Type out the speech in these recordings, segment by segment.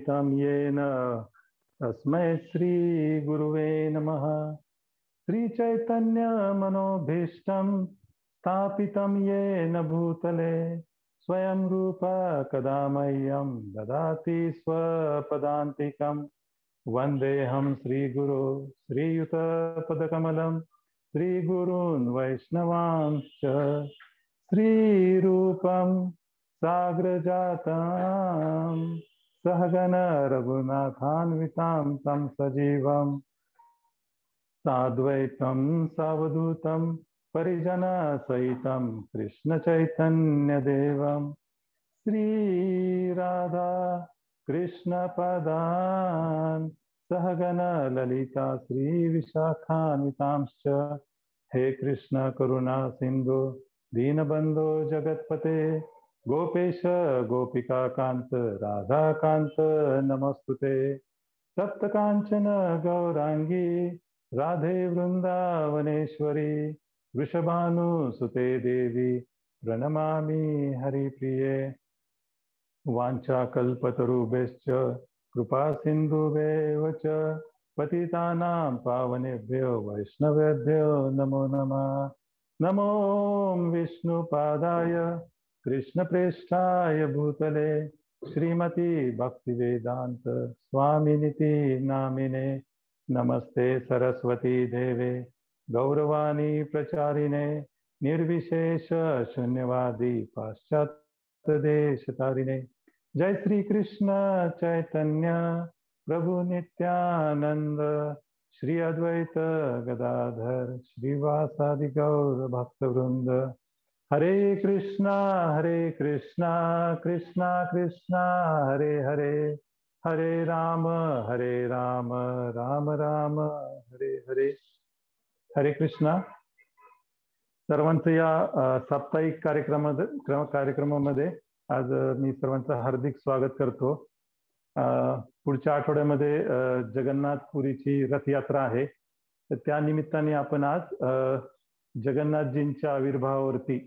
स्थापितं येन तस्मै श्रीगुरुवे नमः। श्रीचैतन्यमनोभीष्टं स्थापितं येन भूतले स्वयं रूप कदा मह्यं ददाति स्वपदान्तिकं। वन्देऽहं श्रीगुरो श्रीयुतपदकमलं श्रीगुरून् वैष्णवांश्च श्रीरूपं साग्रजातं सहगण रघुनाथान्वितां तं सजीवं साद्वैतं सावधूतं परिजनसहितं कृष्णचैतन्यदेवं श्रीराधा कृष्णपदान् सहगण ललिता श्रीविशाखान्वितांश्च। हे कृष्ण करुणा सिन्धु दीनबन्धो जगत्पते गोपेश गोपिकाकान्त राधाकान्त नमस्तुते। तप्तकाञ्चन गौराङ्गी राधे वृन्दावनेश्वरी वृषभानुसुते देवी प्रणमामि हरिप्रिये। वाञ्छाकल्पतरुभ्यश्च कृपा सिन्धुभ्येव च पतितानां पावनेभ्यो वैष्णवेभ्यो नमो नमः। नमो विष्णुपादाय कृष्णप्रेष्ठाय भूतले श्रीमती भक्तिवेदांत स्वामिनिति नामिने। नमस्ते सरस्वती देवे गौरवाणी प्रचारिणे निर्विशेष शून्यवादी पाश्चात्य देशतारिणे। जय श्री कृष्ण चैतन्य प्रभु नित्यानंद श्री अद्वैत गदाधर श्रीवासादि गौर भक्तवृंद। हरे कृष्णा कृष्णा कृष्णा हरे हरे, हरे राम राम राम हरे हरे। हरे कृष्णा। सर्वांचं या साप्ताहिक कार्यक्रमामध्ये आज मी सर्वांचं हार्दिक स्वागत करतो। पुढच्या आठवड्यामध्ये जगन्नाथपुरीची रथयात्रा आहे, तर त्या निमित्ताने आपण आज जगन्नाथजींच्या आविर्भावावरती,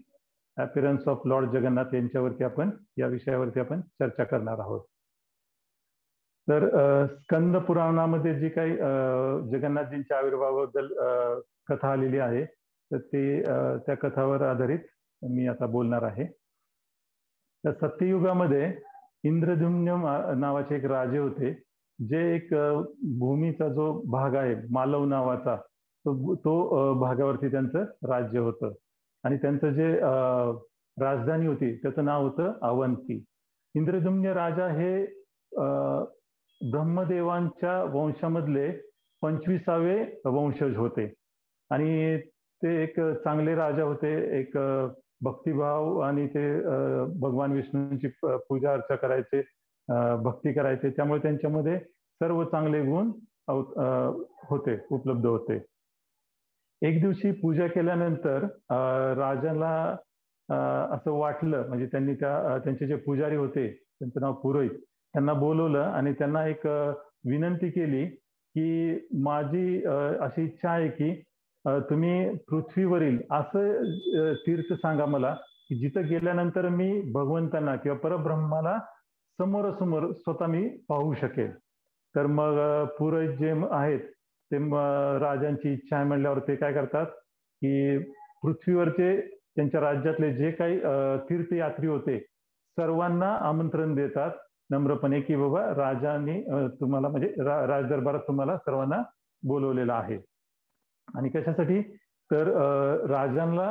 अपीअरन्स ऑफ लॉर्ड जगन्नाथ यांच्यावरती आपण या विषयावरती आपण चर्चा करणार आहोत। तर स्कंद पुराणामध्ये जी काही जगन्नाथजींच्या आविर्भावाबद्दल कथा आलेली आहे, तर ते त्या कथावर आधारित मी आता बोलणार आहे। तर सत्ययुगामध्ये इंद्रद्युम्न नावाचे एक राजे होते, जे एक भूमीचा जो भाग आहे मालव नावाचा, तो भागावरती त्यांचं राज्य होतं आणि त्यांचं जे राजधानी होती त्याचं नाव होतं अवंती। इंद्रद्युम्न राजा हे ब्रह्मदेवांच्या वंशामधले 25वे वंशज होते आणि ते एक चांगले राजा होते। एक भक्तिभाव आणि ते भगवान विष्णूंची पूजा अर्चा करायचे, भक्ती करायचे, त्यामुळे त्यांच्यामध्ये सर्व चांगले गुण होते, उपलब्ध होते। एक दिवशी पूजा केल्यानंतर राजाला असं वाटलं, म्हणजे त्यांनी त्यांचे जे पुजारी होते, त्यांचं नाव पुरोहित, त्यांना बोलवलं आणि त्यांना एक विनंती केली की माझी अशी इच्छा आहे की तुम्ही पृथ्वीवरील असं तीर्थ सांगा मला की जिथं गेल्यानंतर मी भगवंतांना किंवा परब्रह्माला समोरासमोर स्वतः मी पाहू शकेल। तर मग पुरोहित जे आहेत ते राजांची इच्छा आहे म्हणल्यावर ते काय करतात की पृथ्वीवरचे त्यांच्या राज्यातले जे काही तीर्थयात्री होते सर्वांना आमंत्रण देतात नम्रपणे की बाबा राजांनी तुम्हाला, म्हणजे राजदरबारात तुम्हाला सर्वांना बोलवलेलं आहे। आणि कशासाठी? तर राजांना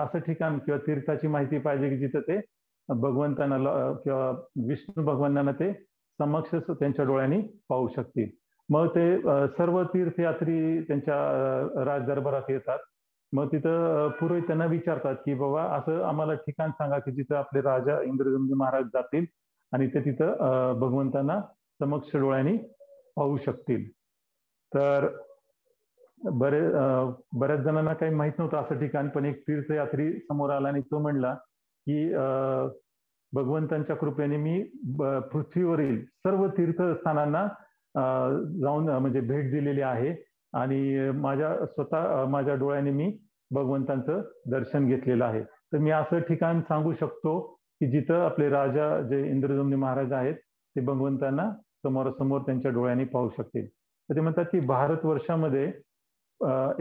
असं ठिकाण किंवा तीर्थाची माहिती पाहिजे की जिथं ते भगवंतांना किंवा विष्णू भगवानांना ते समक्ष त्यांच्या डोळ्यांनी पाहू शकतील। मग ते सर्व तीर्थयात्री त्यांच्या राजदरबारात येतात। मग तिथं पुरोहित त्यांना विचारतात की बाबा असं आम्हाला ठिकाण सांगा की जिथं आपले राजा इंद्रद्युम्न महाराज जातील आणि ते तिथं भगवंतांना समक्ष डोळ्यांनी पाहू शकतील। तर बऱ्याच जणांना काही माहित नव्हतं असं ठिकाण, पण एक तीर्थयात्री समोर आला आणि तो म्हणला की भगवंतांच्या कृपेने मी पृथ्वीवरील सर्व तीर्थस्थानांना जाऊन म्हणजे भेट दिलेली आहे आणि माझ्या डोळ्याने मी भगवंतांचं दर्शन घेतलेलं आहे। तर मी असं ठिकाण सांगू शकतो की जिथं आपले राजा जे इंद्रद्युम्न महाराज आहेत ते भगवंतांना समोरासमोर त्यांच्या डोळ्यांनी पाहू शकतील. तर ते म्हणतात की भारतवर्षामध्ये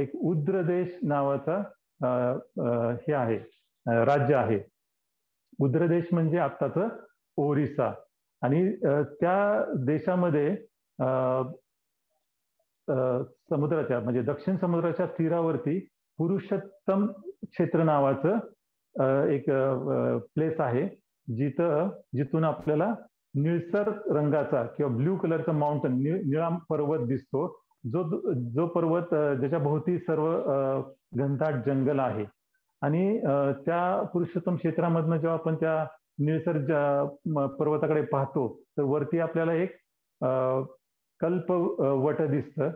एक उद्र देश नावाचा हे आहे, राज्य आहे. उद्र देश म्हणजे आत्ताचं ओरिसा. आणि त्या देशामध्ये समुद्राच्या म्हणजे दक्षिण समुद्राच्या तीरावरती पुरुषोत्तम क्षेत्र नावाचं एक प्लेस आहे, जिथून आपल्याला निळसर रंगाचा किंवा ब्ल्यू कलरचा माउंटन, निळा पर्वत दिसतो, जो पर्वत ज्याच्या भोवती सर्व घनदाट जंगल आहे. आणि त्या पुरुषोत्तम क्षेत्रामधनं जेव्हा आपण त्या निळसर पर्वताकडे पाहतो, तर वरती आपल्याला एक कल्पवट दिसतं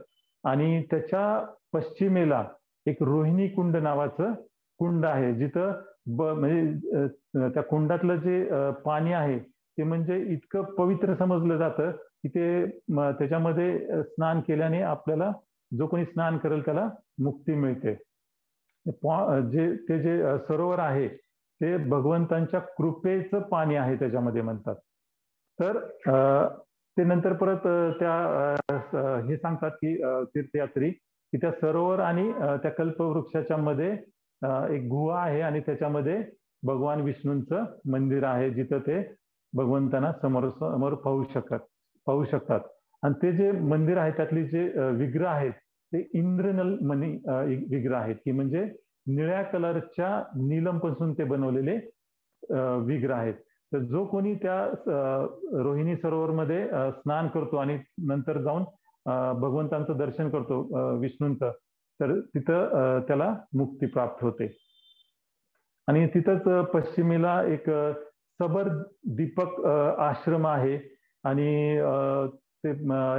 आणि त्याच्या पश्चिमेला एक रोहिणी कुंड नावाचं कुंड आहे, जिथं म्हणजे त्या कुंडातलं जे पाणी आहे ते म्हणजे इतकं पवित्र समजलं जातं की ते त्याच्यामध्ये स्नान केल्याने आपल्याला, जो कोणी स्नान करेल त्याला मुक्ती मिळते. जे सरोवर आहे ते भगवंतांच्या कृपेचं पाणी आहे त्याच्यामध्ये म्हणतात. तर ते नंतर परत हे सांगतात की तीर्थयात्री की त्या सरोवर आणि त्या कल्पवृक्षाच्या मध्ये एक गुहा आहे आणि त्याच्यामध्ये भगवान विष्णूंचं मंदिर आहे, जिथं ते भगवंतांना समोर पाहू शकतात. आणि ते जे मंदिर आहे त्यातले जे विग्रह आहेत ते इंद्रनल मणी विग्रह आहेत, की म्हणजे निळ्या कलरच्या नीलमपासून ते बनवलेले विग्रह आहेत. तर जो कोणी त्या रोहिणी सरोवरमध्ये स्नान करतो आणि नंतर जाऊन भगवंतांचं दर्शन करतो, विष्णूंचं, तर तिथं त्याला मुक्ती प्राप्त होते. आणि तिथंच पश्चिमेला एक सबर दीपक आश्रम आहे. आणि ते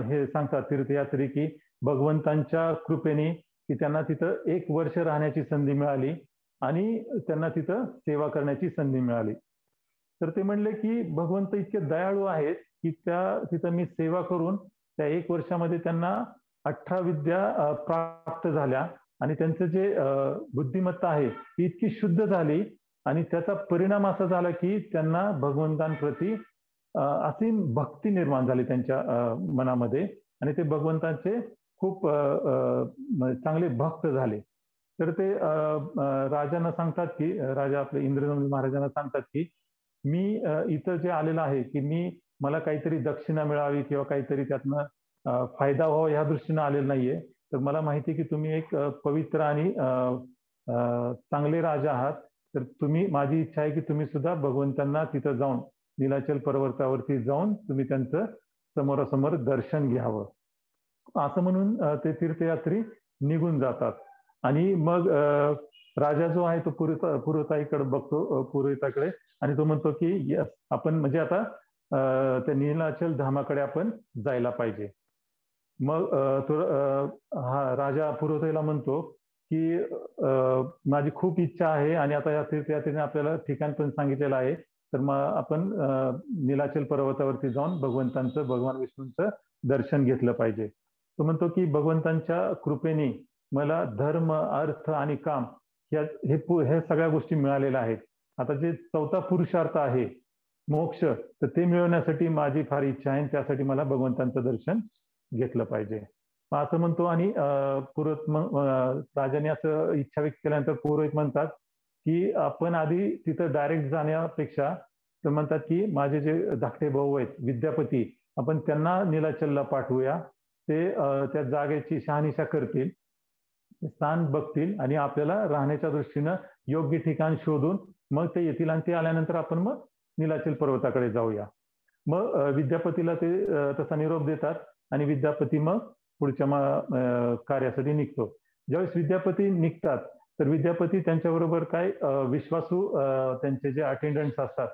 हे सांगतात तीर्थयात्री की भगवंतांच्या कृपेने की त्यांना तिथं 1 वर्ष राहण्याची संधी मिळाली आणि त्यांना तिथं सेवा करण्याची संधी मिळाली. तर ते म्हणले की भगवंत इतके दयाळू आहेत की तिथं मी सेवा करून त्या 1 वर्षामध्ये त्यांना 18 विद्या प्राप्त झाल्या आणि त्यांचं जे बुद्धिमत्ता आहे ती इतकी शुद्ध झाली आणि त्याचा परिणाम असा झाला की त्यांना भगवंतांप्रती असीम भक्ती निर्माण झाली त्यांच्या मनामध्ये आणि ते भगवंतांचे खूप चांगले भक्त झाले. तर ते राजांना सांगतात की, राजा आपले इंद्रनंद महाराजांना सांगतात की मी इथं जे आलेलं आहे की मला काहीतरी दक्षिणा मिळावी किंवा काहीतरी त्यातनं फायदा व्हावा ह्या दृष्टीनं आलेलं नाहीये. तर मला माहिती आहे की तुम्ही एक पवित्र आणि चांगले राजा आहात. तर माझी इच्छा आहे की तुम्ही सुद्धा भगवंतांना तिथं जाऊन नीलाचल पर्वतावरती जाऊन तुम्ही त्यांचं समोरासमोर दर्शन घ्यावं, असं म्हणून ते तीर्थयात्री निघून जातात. आणि मग राजा जो आहे तो पुरोहिताकडे बघतो, पुरोहिताकडे, आणि तो म्हणतो की यस, आपण म्हणजे आता त्या नीलाचल धामाकडे आपण जायला पाहिजे. मग हा राजा पुरोहिताला म्हणतो की माझी खूप इच्छा आहे आणि आता या तीर्थयात्रेने आपल्याला ठिकाण पण सांगितलेलं आहे, तर मग आपण नीलाचल पर्वतावरती जाऊन भगवान विष्णूंचं दर्शन घेतलं पाहिजे. तो म्हणतो की भगवंतांच्या कृपेने मला धर्म, अर्थ आणि काम हे सगळ्या गोष्टी मिळालेल्या आहेत. आता जे 4था पुरुषार्थ आहे मोक्ष, तर ते मिळवण्यासाठी माझी फार इच्छा आहे, त्यासाठी मला भगवंतांचं दर्शन घेतलं पाहिजे, असं म्हणतो. आणि राजाने असं इच्छा व्यक्त केल्यानंतर पुरोहित म्हणतात की आपण आधी तिथं डायरेक्ट जाण्यापेक्षा तर म्हणतात की माझे जे धाकटे भाऊ आहेत विद्यापती, आपण त्यांना नीलाचलला पाठवूया. ते त्या जागेची शहानिशा करतील, स्थान बघतील आणि आपल्याला राहण्याच्या दृष्टीनं योग्य ठिकाण शोधून मग ते येतील आणि ते आल्यानंतर आपण मग नीलाचल पर्वताकडे जाऊया. मग विद्यापतीला ते तसा निरोप देतात आणि विद्यापती मग पुढच्या कार्यासाठी निघतो. ज्यावेळेस विद्यापती निघतात तर विद्यापती त्यांच्याबरोबर काय विश्वासू त्यांचे जे अटेंडंट्स असतात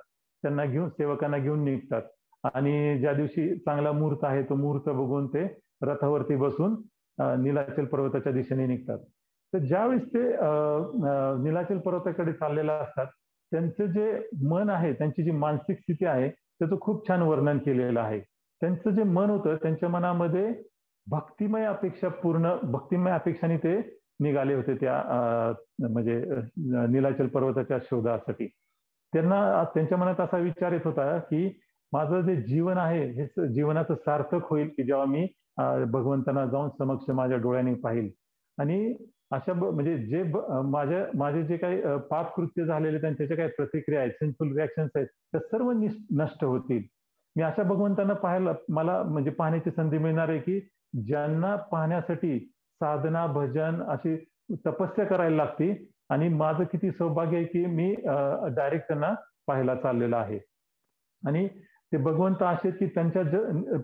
त्यांना घेऊन, सेवकांना घेऊन निघतात. आणि ज्या दिवशी चांगला मुहूर्त आहे तो मुहूर्त बघून ते रथावरती बसून नीलाचल पर्वताच्या दिशेने निघतात. तर ज्यावेळेस ते नीलाचल पर्वताकडे चाललेला असतात, त्यांचं जे मन आहे, त्यांची जी मानसिक स्थिती आहे, त्याचं खूप छान वर्णन केलेलं आहे. त्यांचं जे मन होतं, त्यांच्या मनामध्ये भक्तिमय अपेक्षाने ते निघाले होते त्या म्हणजे नीलाचल पर्वताच्या शोधासाठी. त्यांच्या मनात असा विचार येत होता की माझं जे जीवन आहे हे जीवनाचं सार्थक होईल की जेव्हा मी भगवंतांना जाऊन समक्ष माझ्या डोळ्यांनी पाहिल. आणि अशा म्हणजे माझ्या माझे जे काही पापकृत्य झालेले आहेत त्याच्या काही प्रतिक्रिया आहेत, सिन्फुल रिॲक्शन्स आहेत, त्या सर्व नष्ट होतील. मी अशा भगवंतांना पाहायला मला म्हणजे पाहण्याची संधी मिळणार आहे की ज्यांना पाहण्यासाठी साधना भजन अशी तपस्या करायला लागते. आणि माझं किती सौभाग्य आहे की मी डायरेक्ट त्यांना पाहायला चाललेलं आहे. आणि ते भगवंत असे की त्यांच्या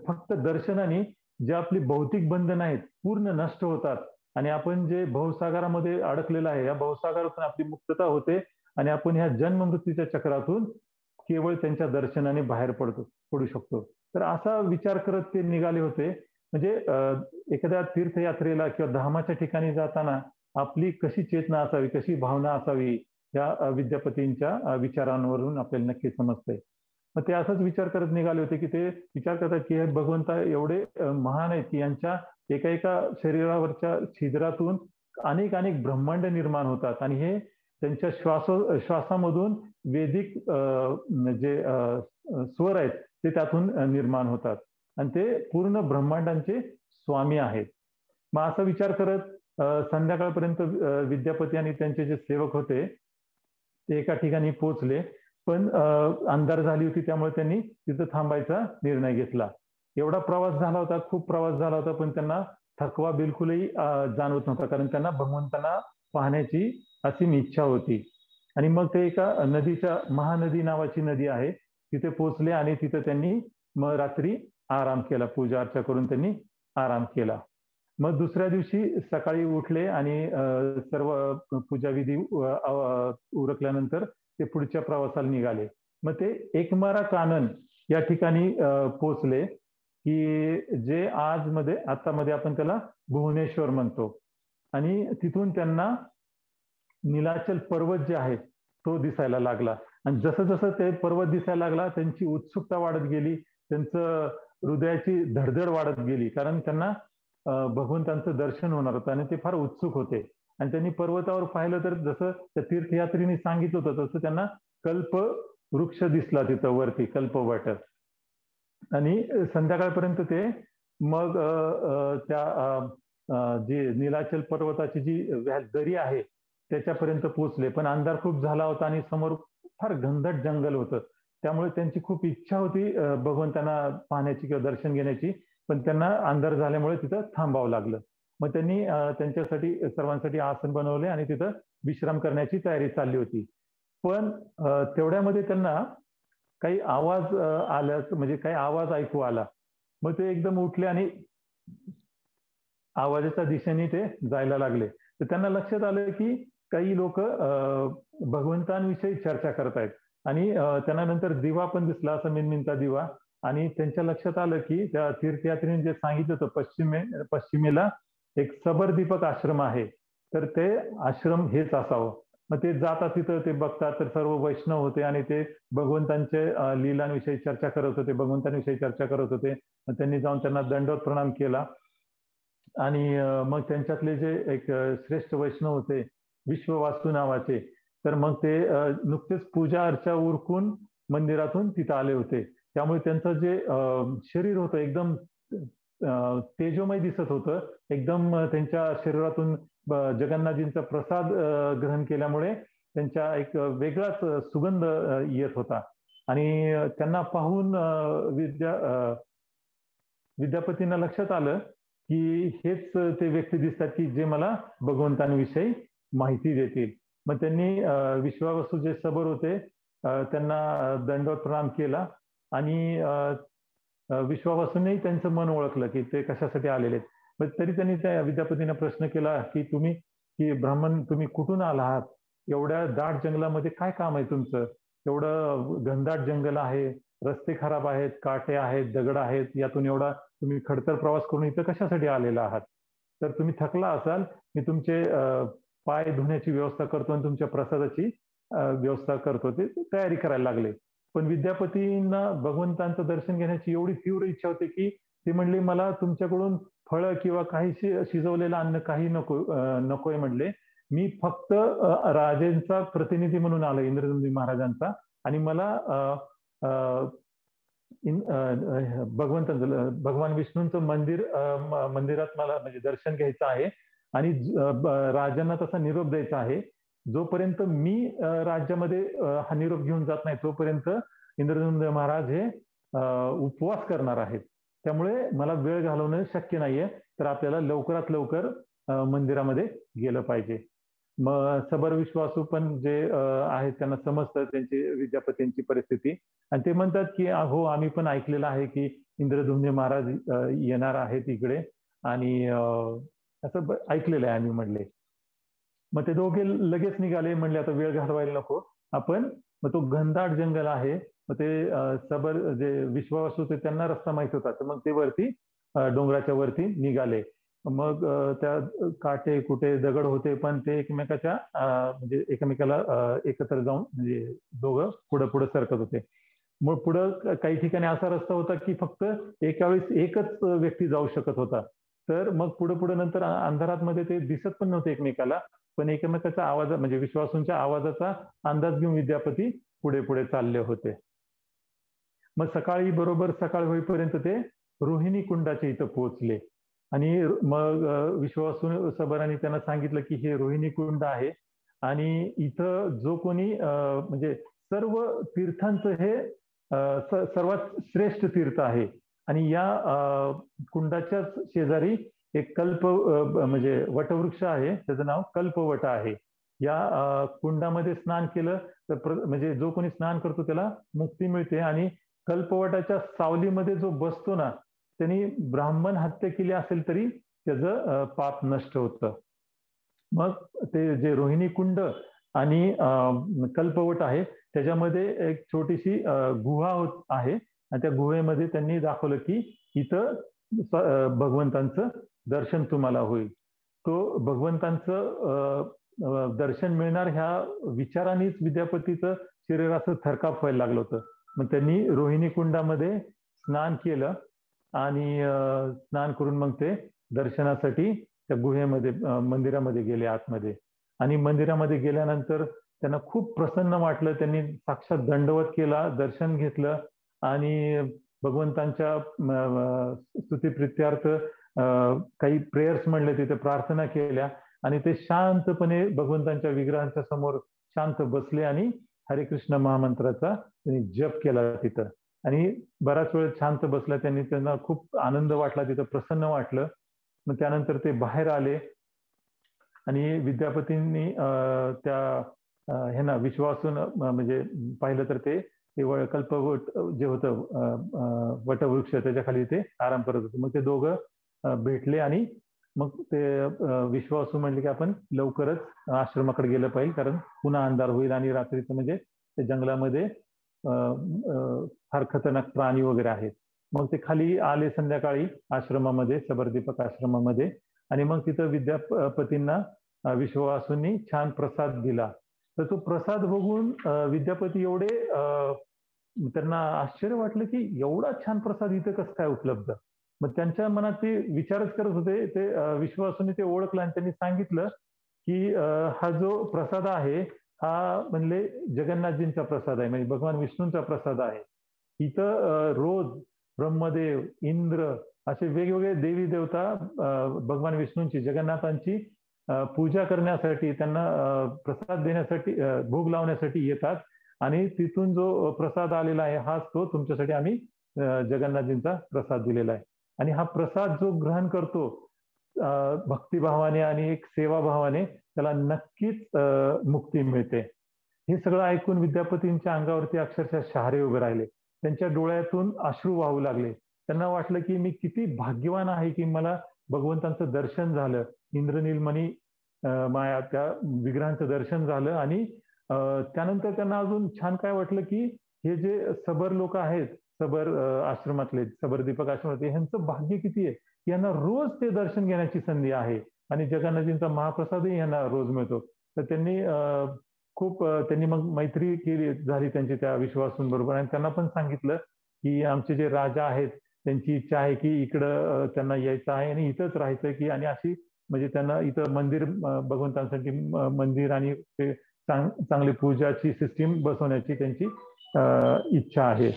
फक्त दर्शनाने जे आपली भौतिक बंधन आहेत पूर्ण नष्ट होतात. आणि आपण जे भवसागरामध्ये अडकलेलं आहे या भवसागरातून आपली मुक्तता होते. आणि आपण ह्या जन्म मृत्यूच्या चक्रातून केवळ त्यांच्या दर्शनाने बाहेर पडू शकतो. तर असा विचार करत ते निघाले होते. म्हणजे एखाद्या तीर्थयात्रेला किंवा धामाच्या ठिकाणी जाताना आपली कशी चेतना असावी, कशी भावना असावी, या विद्यापतींच्या विचारांवरून आपल्याला नक्की समजतंय. मग ते असाच विचार करत निघाले होते की ते विचार करतात की हे भगवंत एवढे महान आहेत की यांच्या एका एका शरीरावरच्या छिद्रातून अनेक अनेक ब्रह्मांड निर्माण होतात. आणि हे त्यांच्या श्वासामधून वेदिक जे स्वर आहेत ते त्यातून निर्माण होतात. आणि ते पूर्ण ब्रह्मांडांचे स्वामी आहेत. मग असा विचार करत संध्याकाळपर्यंत विद्यापती आणि त्यांचे जे सेवक होते ते एका ठिकाणी पोहोचले. पण अंधार झाली होती त्यामुळे त्यांनी तिथं थांबायचा निर्णय घेतला. एवढा प्रवास झाला होता, खूप प्रवास झाला होता, पण त्यांना थकवा बिलकुलही जाणवत नव्हता, कारण त्यांना भगवंतांना पाहण्याची असीम इच्छा होती. आणि मग ते एका नदीच्या महानदी नावाची नदी आहे तिथे पोहोचले आणि तिथे त्यांनी मग रात्री आराम केला. पूजा अर्चा करून त्यांनी आराम केला. मग दुसऱ्या दिवशी सकाळी उठले आणि सर्व पूजाविधी उरकल्यानंतर ते पुढच्या प्रवासाला निघाले. मग ते एकमारा कानन या ठिकाणी पोहोचले की जे आतामध्ये आपण त्याला भुवनेश्वर म्हणतो. आणि तिथून त्यांना नीलाचल पर्वत जे आहे तो दिसायला लागला. आणि जसं जसं ते पर्वत दिसायला लागला त्यांची उत्सुकता वाढत गेली, त्यांचं हृदयाची धडधड वाढत गेली, कारण त्यांना भगवंतांचं दर्शन होणार होतं आणि ते फार उत्सुक होते. आणि त्यांनी पर्वतावर पाहिलं तर जसं त्या तीर्थयात्रीने सांगितलं होतं तसं त्यांना कल्प वृक्ष दिसला तिथं वरती, कल्पवट. आणि संध्याकाळपर्यंत ते मग त्या जी नीलाचल पर्वताची जी दरी आहे त्याच्यापर्यंत पोहोचले. पण अंधार खूप झाला होता आणि समोर फार घनदाट जंगल होतं. त्यामुळे त्यांची खूप इच्छा होती भगवंतांना पाहण्याची किंवा दर्शन घेण्याची, पण त्यांना अंधार झाल्यामुळे तिथं थांबावं लागलं. मग त्यांनी त्यांच्यासाठी सर्वांसाठी आसन बनवले आणि तिथं विश्राम करण्याची तयारी चालली होती. पण तेवढ्यामध्ये त्यांना काही आवाज आला, म्हणजे काही आवाज ऐकू आला. मग ते एकदम उठले आणि आवाजाच्या दिशेने ते जायला लागले. तर त्यांना लक्षात आलं की काही लोक भगवंतांविषयी चर्चा करतायत. आणि त्यांना नंतर दिवा पण दिसला, असा मिनमिनता दिवा. आणि त्यांच्या लक्षात आलं की त्या तीर्थयात्रीने जे सांगितलं होतं पश्चिमेला एक सबरदीपक आश्रम आहे, तर ते आश्रम हेच असावं. मग ते जातात तिथं, ते बघतात तर सर्व वैष्णव होते आणि ते भगवंतांचे लीलांविषयी चर्चा करत होते, भगवंतांविषयी चर्चा करत होते. मग त्यांनी जाऊन त्यांना दंडवत प्रणाम केला. आणि मग त्यांच्यातले जे एक श्रेष्ठ वैष्णव होते विश्ववास्तू नावाचे, तर मग ते नुकतेच पूजा अर्चा उरकून मंदिरातून तिथं आले होते. त्यामुळे त्यांचं जे शरीर होतं एकदम तेजोमय दिसत होतं. एकदम त्यांच्या शरीरातून जगन्नाथजींचा प्रसाद ग्रहण केल्यामुळे त्यांच्या एक वेगळाच सुगंध येत होता. आणि त्यांना पाहून विद्यापतींना लक्षात आलं की हेच ते व्यक्ती दिसतात की जे मला भगवंतांविषयी माहिती देतील. मग त्यांनी विश्वावसू जे सबर होते त्यांना दंडवत प्रणाम केला. आणि विश्वावसूंनी त्यांचं मन ओळखलं की ते कशासाठी आलेले आहेत. मग तरी त्यांनी त्या विद्यापतींना प्रश्न केला की ब्राह्मण तुम्ही कुठून आला आहात, एवढ्या दाट जंगलामध्ये काय काम आहे तुमचं, एवढं घनदाट जंगल आहे, रस्ते खराब आहेत, काटे आहेत, दगड आहेत, यातून एवढा तुम्ही खडतर प्रवास करून इथं कशासाठी आलेला आहात. तर तुम्ही थकला असाल, मी तुमचे पाय धुण्याची व्यवस्था करतो आणि तुमच्या प्रसादाची व्यवस्था करतो. ते तयारी करायला लागले. पण विद्यापतींना भगवंतांचं दर्शन घेण्याची एवढी तीव्र इच्छा होती की ते म्हणले मला तुमच्याकडून फळं किंवा काही शिजवलेलं अन्न काही नकोय म्हणले. मी फक्त राजेंचा प्रतिनिधी म्हणून आलो, इंद्रनंदी महाराजांचा. आणि मला भगवंतांचं भगवान विष्णूंचं मंदिरात मला म्हणजे दर्शन घ्यायचं आहे आणि राजांना तसा निरोप द्यायचा आहे. जोपर्यंत मी राज्यामध्ये हा निरोप घेऊन जात नाही तोपर्यंत इंद्रद्युम्न महाराज हे उपवास करणार आहेत. त्यामुळे मला वेळ घालवणं शक्य नाहीये, तर आपल्याला लवकरात लवकर मंदिरामध्ये गेलं पाहिजे. मग सबर विश्वासू पण जे आहेत त्यांना समजतं त्यांची विद्यापतींची परिस्थिती आणि ते म्हणतात की हो आम्ही पण ऐकलेलं आहे की इंद्रद्युम्न महाराज येणार आहेत इकडे आणि असं ऐकलेलं आहे आम्ही म्हणले. मग ते दोघे लगेच निघाले म्हणले आता वेळ घालवायला नको आपण. मग तो घनदाट जंगल आहे, मग ते सबर जे विश्वास होते त्यांना रस्ता माहित होता, तर मग ते वरती डोंगराच्या वरती निघाले. मग त्या काटे कुठे दगड होते पण ते एकमेकाच्या म्हणजे एकमेकाला एकत्र जाऊन म्हणजे दोघं पुढे पुढे सरकत होते. मग पुढं काही ठिकाणी असा रस्ता होता की फक्त एका वेळेस एकच व्यक्ती जाऊ शकत होता. तर मग पुढे पुढे नंतर अंधारात मध्ये ते दिसत पण नव्हते एकमेकाला, पण एकमेकाचा आवाज म्हणजे विश्वासूंच्या आवाजाचा अंदाज घेऊन विद्यापती पुढे पुढे चालले होते. मग सकाळी बरोबर सकाळ होईपर्यंत ते रोहिणी कुंडाच्या इथं पोहोचले आणि मग विश्वासू सबरांनी त्यांना सांगितलं की हे रोहिणी कुंड आहे आणि इथं जो कोणी म्हणजे सर्व तीर्थांचं हे सर्वात श्रेष्ठ तीर्थ आहे आणि या कुंडाच्याच शेजारी एक म्हणजे वटवृक्ष आहे, त्याचं नाव कल्पवट आहे. या कुंडामध्ये स्नान केलं तर म्हणजे जो कोणी स्नान करतो त्याला मुक्ती मिळते आणि कल्पवटाच्या सावलीमध्ये जो बसतो ना त्यांनी ब्राह्मण हत्या केली असेल तरी त्याचं पाप नष्ट होतं. मग ते जे रोहिणी कुंड आणि कल्पवट आहे त्याच्यामध्ये एक छोटीशी गुहा आहे आणि त्या गुहेमध्ये त्यांनी दाखवलं की इथं भगवंतांचं दर्शन तुम्हाला होईल. तो भगवंतांचं दर्शन मिळणार ह्या विचारानेच विद्यापतीचं शरीराचं थरकाप व्हायला लागलं होतं. मग त्यांनी रोहिणी कुंडामध्ये स्नान केलं आणि स्नान करून मग ते दर्शनासाठी त्या गुहेमध्ये मंदिरामध्ये गेले आतमध्ये आणि मंदिरामध्ये गेल्यानंतर त्यांना खूप प्रसन्न वाटलं. त्यांनी साक्षात दंडवत केला, दर्शन घेतलं आणि भगवंतांच्या स्तुतीप्रित्यार्थ काही प्रेयर्स म्हणले, तिथे प्रार्थना केल्या आणि ते शांतपणे भगवंतांच्या विग्रहांच्या समोर शांत बसले आणि हरे कृष्ण महामंत्राचा त्यांनी जप केला तिथं आणि बराच वेळ शांत बसला. त्यांना खूप आनंद वाटला, तिथं प्रसन्न वाटलं. मग त्यानंतर ते बाहेर आले आणि विद्यापतींनी त्या ह्यांना विश्वासून म्हणजे पाहिलं तर ते कल्पवट जे होतं वटवृक्ष त्याच्या खाली ते आराम करत होते. मग ते दोघं भेटले आणि मग ते विश्वासू म्हणले की आपण लवकरच आश्रमाकडे गेलं पाहिजे कारण पुन्हा अंधार होईल आणि रात्रीचं म्हणजे त्या जंगलामध्ये फार खतरनाक प्राणी वगैरे आहेत. मग ते खाली आले संध्याकाळी आश्रमामध्ये, सबरदीपक आश्रमामध्ये आणि मग तिथं विद्यापतींना विश्वासूंनी छान प्रसाद दिला. तर तो प्रसाद बघून विद्यापती एवढे त्यांना आश्चर्य वाटलं की एवढा छान प्रसाद इथं कसं काय उपलब्ध. मग त्यांच्या मनात ते विचारच करत होते. ते विश्वासूंनी ते ओळखलं आणि त्यांनी सांगितलं की हा जो प्रसाद आहे हा म्हणले जगन्नाथजींचा प्रसाद आहे, म्हणजे भगवान विष्णूंचा प्रसाद आहे. इथं रोज ब्रह्मदेव, इंद्र असे वेगवेगळे देवी देवता भगवान विष्णूंची, जगन्नाथांची पूजा करण्यासाठी, त्यांना प्रसाद देण्यासाठी, भोग लावण्यासाठी येतात आणि तिथून जो प्रसाद आलेला आहे हाच तो तुमच्यासाठी आम्ही जगन्नाथजींचा प्रसाद दिलेला आहे. आणि हा प्रसाद जो ग्रहण करतो भक्तिभावाने आणि एक सेवाभावाने त्याला नक्कीच मुक्ती मिळते. हे सगळं ऐकून विद्यापतींच्या अंगावरती अक्षरशः शहारे उभे राहिले. त्यांच्या डोळ्यातून अश्रू वाहू लागले. त्यांना वाटलं की मी किती भाग्यवान आहे की मला भगवंतांचं दर्शन झालं, इंद्रनीलमणी माया त्या विग्रहांचं दर्शन झालं आणि त्यानंतर त्यांना अजून छान काय वाटलं की हे जे सबर लोक आहेत, सबर आश्रमातले, सबरदीपक आश्रमातले, ह्यांचं भाग्य किती आहे, यांना रोज ते दर्शन घेण्याची संधी आहे आणि जगन्नाथजींचा महाप्रसादही यांना रोज मिळतो. तर त्यांनी त्यांनी मग मैत्री केली झाली त्यांची त्या विश्वासूंबरोबर आणि त्यांना पण सांगितलं की आमचे जे राजा आहेत त्यांची इच्छा आहे की इकडं त्यांना यायचं आहे आणि इथंच राहायचं की आणि अशी म्हणजे त्यांना इथं मंदिर भगवंतांसाठी मंदिर आणि चांगली पूजाची सिस्टीम बसवण्याची त्यांची इच्छा आहे.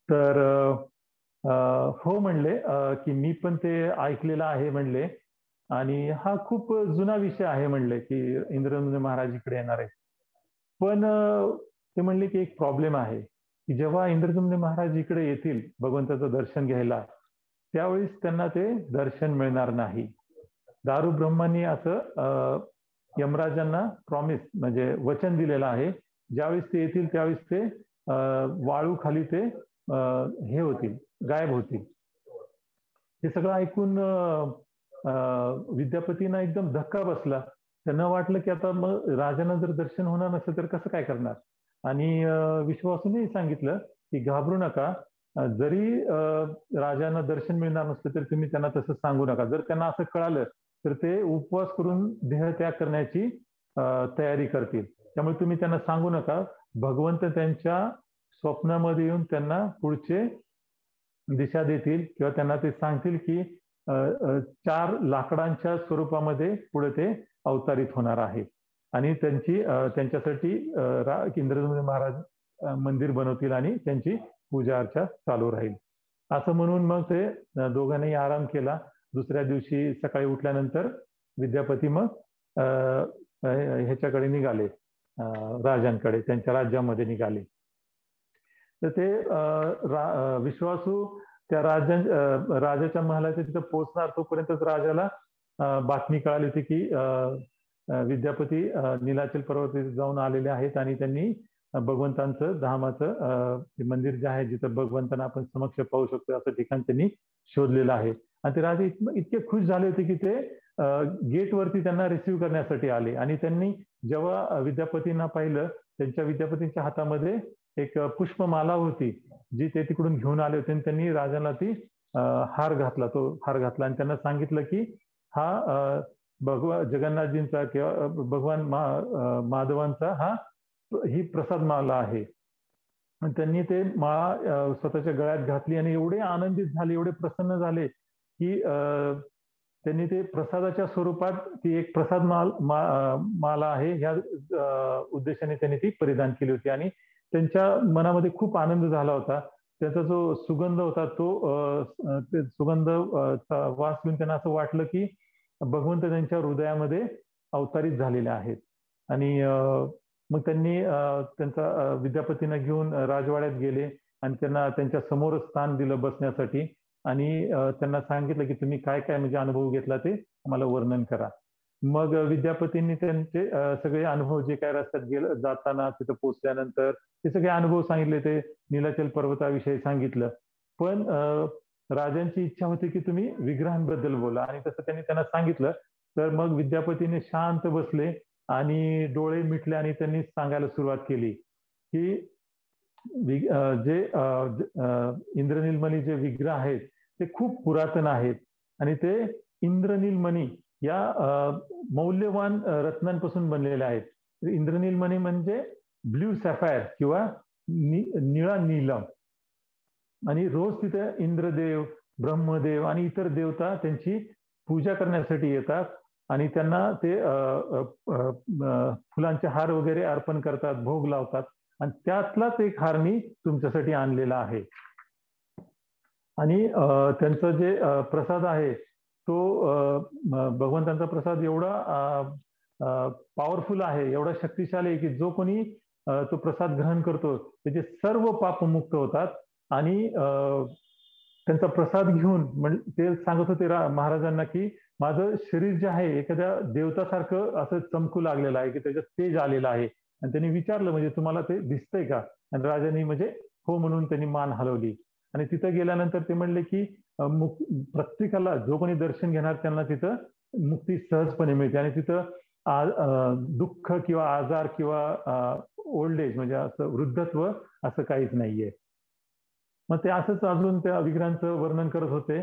तर हो म्हणले, की मी पण ते ऐकलेलं आहे म्हणले. आणि हा खूप जुना विषय आहे म्हणले, की इंद्रनंद महाराज इकडे येणार आहे. पण ते म्हणले की एक प्रॉब्लेम आहे, की जेव्हा इंद्रनंद महाराज इकडे येतील भगवंताचं दर्शन घ्यायला, त्यावेळेस त्यांना ते दर्शन मिळणार नाही. दारू ब्रह्मांनी असं यमराजांना प्रॉमिस म्हणजे वचन दिलेलं आहे. ज्यावेळेस ते येतील त्यावेळेस ते वाळू खाली ते हे होतील, गायब होतील. हे सगळं ऐकून विद्यापतींना एकदम धक्का बसला. त्यांना वाटलं की आता मग राजांना जर दर्शन होणार नसेल तर कसं काय करणार. आणि विश्वासूनही सांगितलं की घाबरू नका. जरी राजांना दर्शन मिळणार नसलं तर तुम्ही त्यांना तसं सांगू नका. जर त्यांना असं कळालं तर ते उपवास करून देहत्याग करण्याची तयारी करतील. त्यामुळे तुम्ही त्यांना सांगू नका. भगवंत त्यांच्या स्वप्नामध्ये येऊन त्यांना पुढचे दिशा देतील किंवा त्यांना ते सांगतील की 4 लाकडांच्या स्वरूपामध्ये पुढे ते अवतारित होणार आहे. आणि त्यांच्यासाठी इंद्रद्युम्न महाराज मंदिर बनवतील आणि त्यांची पूजा अर्चा चालू राहील. असं म्हणून मग ते दोघांनी आराम केला. दुसऱ्या दिवशी सकाळी उठल्यानंतर विद्यापती मग ह्याच्याकडे निघाले, राजांकडे, त्यांच्या राज्यामध्ये निघाले. तर ते विश्वासू त्या राजाच्या महालाच्या तिथं पोहोचणार तोपर्यंतच राजाला बातमी कळाली होती की विद्यापती नीलाचल पर्वतावर जाऊन आलेले आहेत आणि त्यांनी भगवंतांचं धामाचं मंदिर जे आहे जिथं भगवंतांना आपण समक्ष पाहू शकतो असं ठिकाण त्यांनी शोधलेलं आहे. आणि ते राजे इतके खुश झाले होते की ते गेटवरती त्यांना रिसिव्ह करण्यासाठी आले. आणि त्यांनी जेव्हा विद्यापतींना पाहिलं, त्यांच्या विद्यापतींच्या हातामध्ये एक पुष्पमाला होती जी ते तिकडून घेऊन आले होते. आणि त्यांनी राजाला ती हार घातला, तो हार घातला आणि त्यांना सांगितलं की हा जगन्नाथजींचा किंवा भगवान माधवांचा ही प्रसाद माला आहे. आणि त्यांनी ते माळा स्वतःच्या गळ्यात घातली आणि एवढे आनंदित झाले, एवढे प्रसन्न झाले की त्यांनी ते प्रसादाच्या स्वरूपात ती एक प्रसाद माला आहे ह्या उद्देशाने त्यांनी ती परिधान केली होती. आणि त्यांच्या मनामध्ये खूप आनंद झाला होता. त्याचा जो सुगंध होता तो सुगंध वास घेऊन त्यांना असं वाटलं की भगवंत त्यांच्या हृदयामध्ये अवतारित झालेले आहेत. आणि मग त्यांनी त्यांचा विद्यापतींना घेऊन राजवाड्यात गेले आणि त्यांना त्यांच्या समोर स्थान दिलं बसण्यासाठी. आणि त्यांना सांगितलं की तुम्ही काय काय म्हणजे अनुभव घेतला ते मला वर्णन करा. मग विद्यापतींनी त्यांचे सगळे अनुभव जे काय रस्त्यात जाताना तिथं पोहोचल्यानंतर ते सगळे अनुभव सांगितले. ते नीलाचल पर्वताविषयी सांगितलं. पण राजांची इच्छा होती की तुम्ही विग्रहांबद्दल बोला. आणि तसं त्यांना सांगितलं. तर मग विद्यापतीने शांत बसले आणि डोळे मिटले आणि त्यांनी सांगायला सुरुवात केली की जे इंद्रनीलमणी जे विग्रह आहेत ते खूप पुरातन आहेत आणि ते इंद्रनीलमणी या मौल्यवान रत्नांपासून बनलेले आहेत. इंद्रनीलमणी म्हणजे ब्ल्यू सॅफायर किंवा निळा नीलम. आणि रोज तिथे इंद्रदेव, ब्रह्मदेव आणि इतर देवता त्यांची पूजा करण्यासाठी येतात आणि त्यांना ते फुलांचे हार वगैरे अर्पण करतात, भोग लावतात. आणि त्यातलाच एक हार मी तुमच्यासाठी आणलेला आहे. आणि त्यांचं जे प्रसाद आहे तो भगवंतांचा प्रसाद एवढा पॉवरफुल आहे, एवढा शक्तिशाली आहे की जो कोणी तो प्रसाद ग्रहण करतो त्याचे सर्व पाप मुक्त होतात. आणि त्यांचा प्रसाद घेऊन ते सांगत होते महाराजांना की माझं शरीर जे आहे एखाद्या देवतासारखं असं चमकू लागलेलं आहे की त्याच्यात तेज आलेलं आहे. आणि त्यांनी विचारलं म्हणजे तुम्हाला ते दिसतंय का. आणि राजांनी म्हणजे हो म्हणून त्यांनी मान हलवली. आणि तिथं गेल्यानंतर ते म्हणले की प्रत्येकाला जो कोणी दर्शन घेणार त्यांना तिथं मुक्ती सहजपणे मिळते. आणि तिथं दुःख किंवा आजार किंवा ओल्ड एज म्हणजे असं वृद्धत्व असं काहीच नाहीये. मग ते असंच अजून त्या विग्रहांचं वर्णन करत होते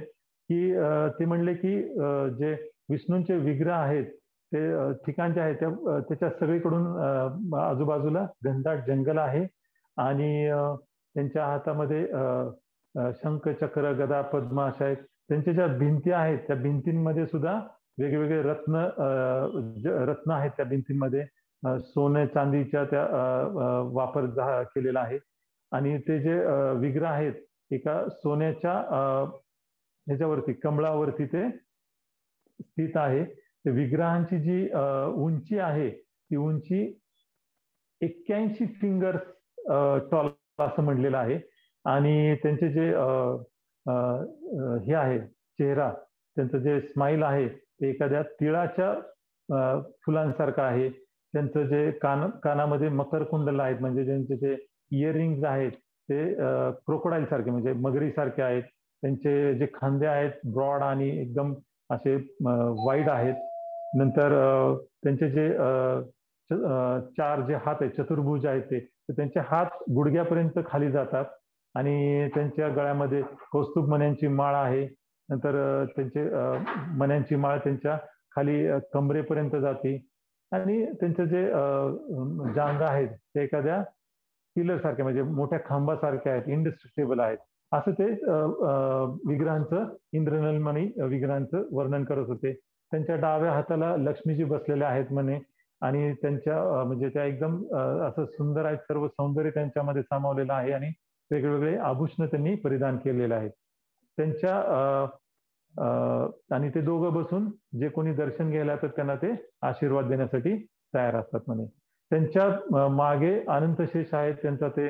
की ते म्हणले की जे विष्णूंचे विग्रह आहेत ते ठिकाणचे आहेत त्याच्या सगळीकडून आजूबाजूला घनदाट जंगल आहे. आणि त्यांच्या हातामध्ये शंख, चक्र, गदा, पद्म अशा आहेत. त्यांच्या ज्या भिंती आहेत त्या भिंतींमध्ये सुद्धा वेगवेगळे रत्न आहेत. त्या भिंतींमध्ये सोने चांदीच्या त्या वापर केलेला आहे. आणि ते जे विग्रह आहेत एका सोन्याच्या ह्याच्यावरती, कमळावरती ते स्थित आहे. ते विग्रहांची जी उंची आहे ती उंची 81 फिंगर्स टॉल असं म्हटलेलं आहे. आणि त्यांचे जे हे आहे चेहरा, त्यांचं जे स्माईल आहे ते एखाद्या तिळाच्या फुलांसारखं आहे. त्यांचं जे कानामध्ये मकर कुंडल आहेत, म्हणजे ज्यांचे जे इयरिंग्स आहेत ते क्रोकोडाईल सारखे म्हणजे मगरी सारखे आहेत. त्यांचे जे खांदे आहेत ब्रॉड आणि एकदम असे वाईड आहेत. नंतर त्यांचे जे चार जे हात आहेत, चतुर्भुज आहेत ते, तर त्यांचे हात गुडघ्यापर्यंत खाली जातात. आणि त्यांच्या गळ्यामध्ये कौस्तुभ मण्यांची माळ आहे. नंतर त्यांचे मण्यांची माळ त्यांच्या खाली कमरेपर्यंत जाते. आणि त्यांचे जे जांघ आहेत ते एखाद्या पिलर सारखे म्हणजे मोठ्या खांबासारखे आहेत, इनडिस्ट्रक्टेबल आहेत. असं ते विग्रहांचं, इंद्रनलमणी विग्रहांचं वर्णन करत होते. त्यांच्या डाव्या हाताला लक्ष्मीजी बसलेल्या आहेत म्हणे. आणि त्यांच्या म्हणजे त्या एकदम असं सुंदर आहेत, सर्व सौंदर्य त्यांच्यामध्ये सामावलेलं आहे. आणि वेगवेगळे आभूषण त्यांनी परिधान केलेले आहेत त्यांच्या आणि ते दोघं बसून जे कोणी दर्शन घ्यायला तर त्यांना ते आशीर्वाद देण्यासाठी तयार असतात म्हणे. त्यांच्या मागे अनंतशेष आहेत. त्यांचा ते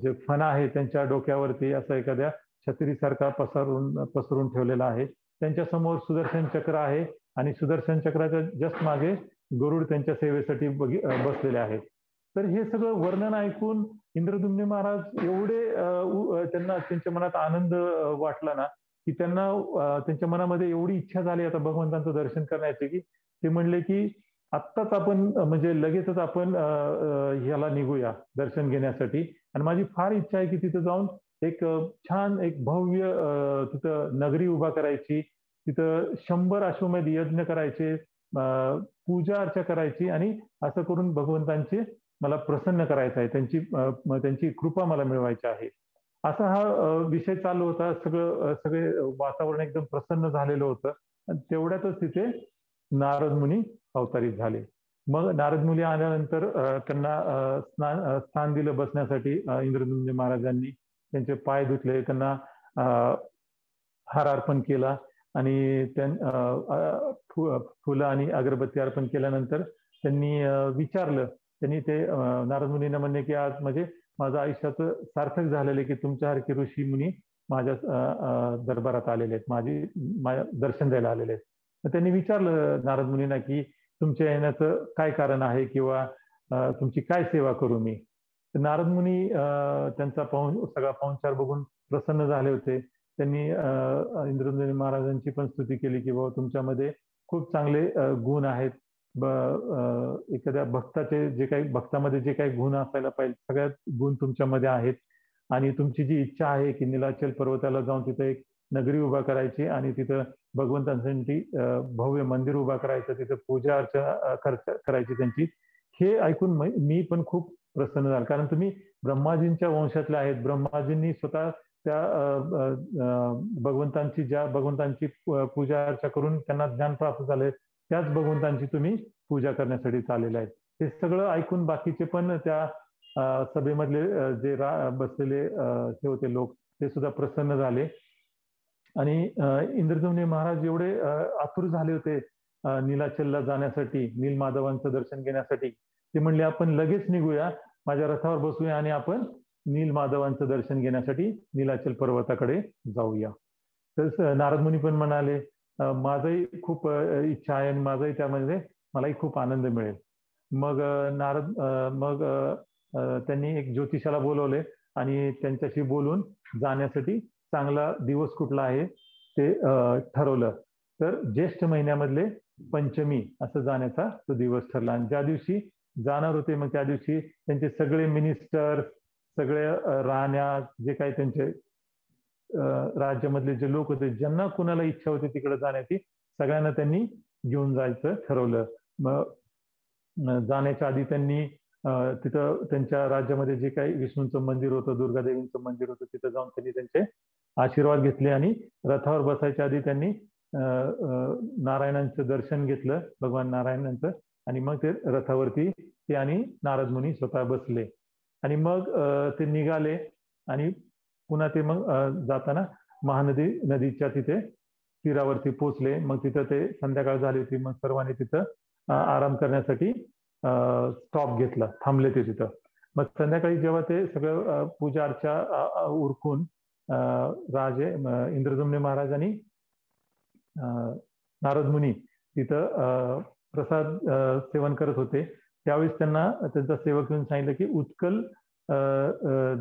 जे फणा आहे त्यांच्या डोक्यावरती असं एखाद्या छत्रीसारखा पसरून ठेवलेला आहे. त्यांच्या समोर सुदर्शन चक्र आहे आणि सुदर्शन चक्राच्या जस्ट मागे गरुड त्यांच्या सेवेसाठी बसलेले आहेत. तर हे सगळं वर्णन ऐकून इंद्रद्युम्न महाराज एवढे त्यांना त्यांच्या मनात आनंद वाटला ना, की त्यांना त्यांच्या मनामध्ये एवढी इच्छा झाली आता भगवंतांचं दर्शन करण्याची, की ते म्हणले की आत्ताच आपण म्हणजे लगेचच आपण ह्याला निघूया दर्शन घेण्यासाठी. आणि माझी फार इच्छा आहे की तिथं जाऊन एक छान एक भव्य तिथं नगरी उभा करायची, तिथं 100 अश्वमेध यज्ञ करायचे, पूजा अर्चा करायची आणि असं करून भगवंतांचे मला प्रसन्न करायचं आहे, त्यांची कृपा मला मिळवायची आहे. असा हा विषय चालू होता. सगळे वातावरण एकदम प्रसन्न झालेलं होतं. आणि तेवढ्यातच तिथे नारद मुनी अवतरित झाले. मग नारद मुनी आल्यानंतर त्यांना स्थान दिलं बसण्यासाठी. इंद्रद्युम्न महाराजांनी त्यांचे पाय धुतले, त्यांना हार अर्पण केला आणि फुलं आणि अगरबत्ती अर्पण केल्यानंतर त्यांनी विचारलं, त्यांनी ते नारद मुनींना म्हणले की आज म्हणजे माझं आयुष्याचं सार्थक झालेलं आहे की तुमच्यासारखे ऋषी मुनी माझ्या दरबारात आलेले आहेत, माझ्या दर्शन द्यायला आलेले आहेत. तर त्यांनी विचारलं नारद मुनींना की तुमच्या येण्याचं काय कारण आहे किंवा तुमची काय सेवा करू मी. तर नारद मुनी त्यांचा सगळा पाहुणचार बघून प्रसन्न झाले होते. त्यांनी इंद्रद्युम्न महाराजांची पण स्तुती केली की बाबा तुमच्यामध्ये खूप चांगले गुण आहेत. एखाद्या भक्ताचे जे काही भक्तामध्ये जे काही गुण असायला पाहिजे सगळ्यात गुण तुमच्यामध्ये आहेत. आणि तुमची जी इच्छा आहे की निलाचल पर्वताला जाऊन तिथे एक नगरी उभा करायची आणि तिथं भगवंतांसाठी भव्य मंदिर उभा करायचं, तिथं पूजा अर्चा करायची त्यांची, हे ऐकून मी पण खूप प्रसन्न झालो. कारण तुम्ही ब्रह्माजींच्या वंशातले आहेत. ब्रह्माजींनी स्वतः त्या भगवंतांची पूजा अर्चा करून त्यांना ज्ञान प्राप्त झाले, त्याच भगवंतांची तुम्ही पूजा करण्यासाठी चाललेले आहेत. हे सगळं ऐकून बाकीचे पण त्या सभेमधले जे बसलेले हे होते लोक, ते सुद्धा प्रसन्न झाले. आणि इंद्रद्युम्न महाराज एवढे आतुर झाले होते नीलाचलला जाण्यासाठी, नीलमाधवांचं दर्शन घेण्यासाठी. ते म्हणले आपण लगेच निघूया, माझ्या रथावर बसूया आणि आपण नीलमाधवांचं दर्शन घेण्यासाठी नीलाचल पर्वताकडे जाऊया. तर नारद मुनी पण म्हणाले माझंही खूप इच्छा आहे आणि माझंही त्यामध्ये मलाही खूप आनंद मिळेल. मग त्यांनी एक ज्योतिषाला बोलवले आणि त्यांच्याशी बोलून जाण्यासाठी चांगला दिवस कुठला आहे ते ठरवलं. तर ज्येष्ठ महिन्यामधले पंचमी असं जाण्याचा तो दिवस ठरला. आणि ज्या दिवशी जाणार होते मग त्या दिवशी त्यांचे सगळे मिनिस्टर, सगळे राण्या, जे काही त्यांचे राज्यामधले जे लोक होते, ज्यांना कुणाला इच्छा होती तिकडे जाण्याची, सगळ्यांना त्यांनी घेऊन जायचं ठरवलं. मग जाण्याच्या आधी त्यांनी तिथं त्यांच्या राज्यामध्ये जे काही विष्णूंचं मंदिर होतं, दुर्गादेवींचं मंदिर होतं, तिथं जाऊन त्यांनी त्यांचे आशीर्वाद घेतले. आणि रथावर बसायच्या आधी त्यांनी नारायणांचं दर्शन घेतलं, भगवान नारायणांचं. आणि मग ते रथावरती ते आणि नारद मुनी स्वतः बसले. आणि मग ते निघाले आणि पुन्हा ते मग जाताना नदीच्या तिथे तीरावरती पोचले. मग तिथं ते संध्याकाळ झाली होती. मग सर्वांनी तिथं आराम करण्यासाठी स्टॉप घेतला, थांबले ते तिथं. मग संध्याकाळी जेव्हा ते सगळं पूजा अर्चा उरकून राजे इंद्रद्युम्न महाराज आणि नारद मुनी तिथं प्रसाद सेवन करत होते. त्यावेळेस त्यांना त्यांचा सेवक येऊन सांगितलं की उत्कल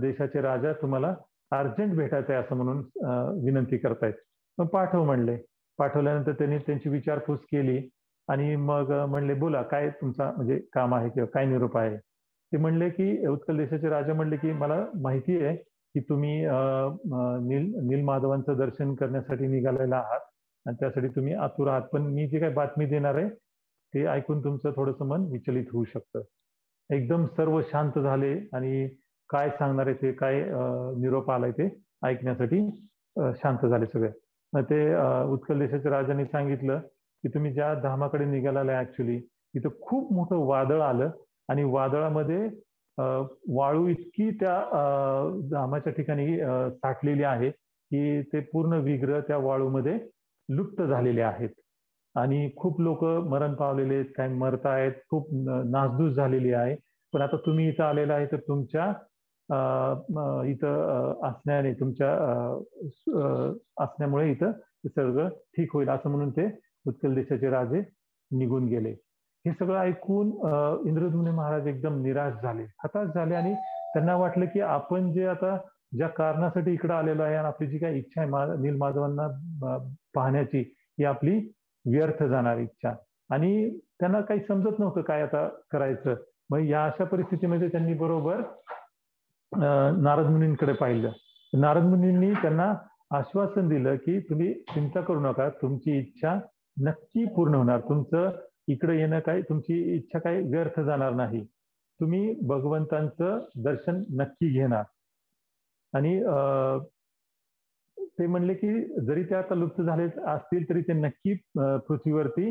देशाचे राजा तुम्हाला अर्जंट भेटायचं आहे असं म्हणून विनंती करतायत. मग पाठव म्हणले. पाठवल्यानंतर त्यांनी त्यांची विचारपूस केली आणि मग म्हणले बोला काय तुमचा म्हणजे काम आहे किंवा काय निरोप आहे. ते म्हणले की उत्कल देशाचे राजा म्हणले की मला माहिती आहे की तुम्ही नीलमाधवांचं दर्शन करण्यासाठी निघालेला आहात आणि त्यासाठी तुम्ही आतुर आहात. पण मी जे काही बातमी देणार आहे ते ऐकून तुमचं थोडंसं मन विचलित होऊ शकतं. एकदम सर्व शांत झाले आणि काय सांगणार आहे ते काय निरोप आलाय ते ऐकण्यासाठी शांत झाले सगळे. मग ते उत्कल देशाच्या राजांनी सांगितलं की तुम्ही ज्या धामाकडे निघालेला आहे ऍक्च्युली तिथं खूप मोठं वादळ आलं आणि वादळामध्ये वाळू इतकी त्या धामाच्या ठिकाणी साठलेली आहे की ते पूर्ण विग्रह त्या वाळूमध्ये लुप्त झालेले आहेत आणि खूप लोक मरण पावलेले आहेत, काही मरतायत, खूप नासधूस झालेली आहे. पण आता तुम्ही इथं आलेला आहे तर तुमच्या इथं असण्याने तुमच्या असण्यामुळे इथं सगळं ठीक होईल असं म्हणून ते उत्कल देशाचे राजे निघून गेले. हे सगळं ऐकून इंद्रद्युम्न महाराज एकदम निराश झाले, हताश झाले आणि त्यांना वाटलं की आपण जे आता ज्या कारणासाठी इकडे आलेलो आहे आणि आपली जी काही इच्छा आहे नीलमाधवांना पाहण्याची ही आपली व्यर्थ जाणार इच्छा. आणि त्यांना काही समजत नव्हतं काय आता करायचं. मग या अशा परिस्थितीमध्ये त्यांनी बरोबर नारद मुनींकडे पाहिलं. नारद मुनींनी त्यांना आश्वासन दिलं की तुम्ही चिंता करू नका, तुमची इच्छा नक्की पूर्ण होणार, तुमचं इकडे येणं काय तुमची इच्छा काही व्यर्थ जाणार नाही, तुम्ही भगवंतांचं दर्शन नक्की घेणार. आणि ते म्हणले की जरी ते आता लुप्त झाले असतील तरी ते नक्की पृथ्वीवरती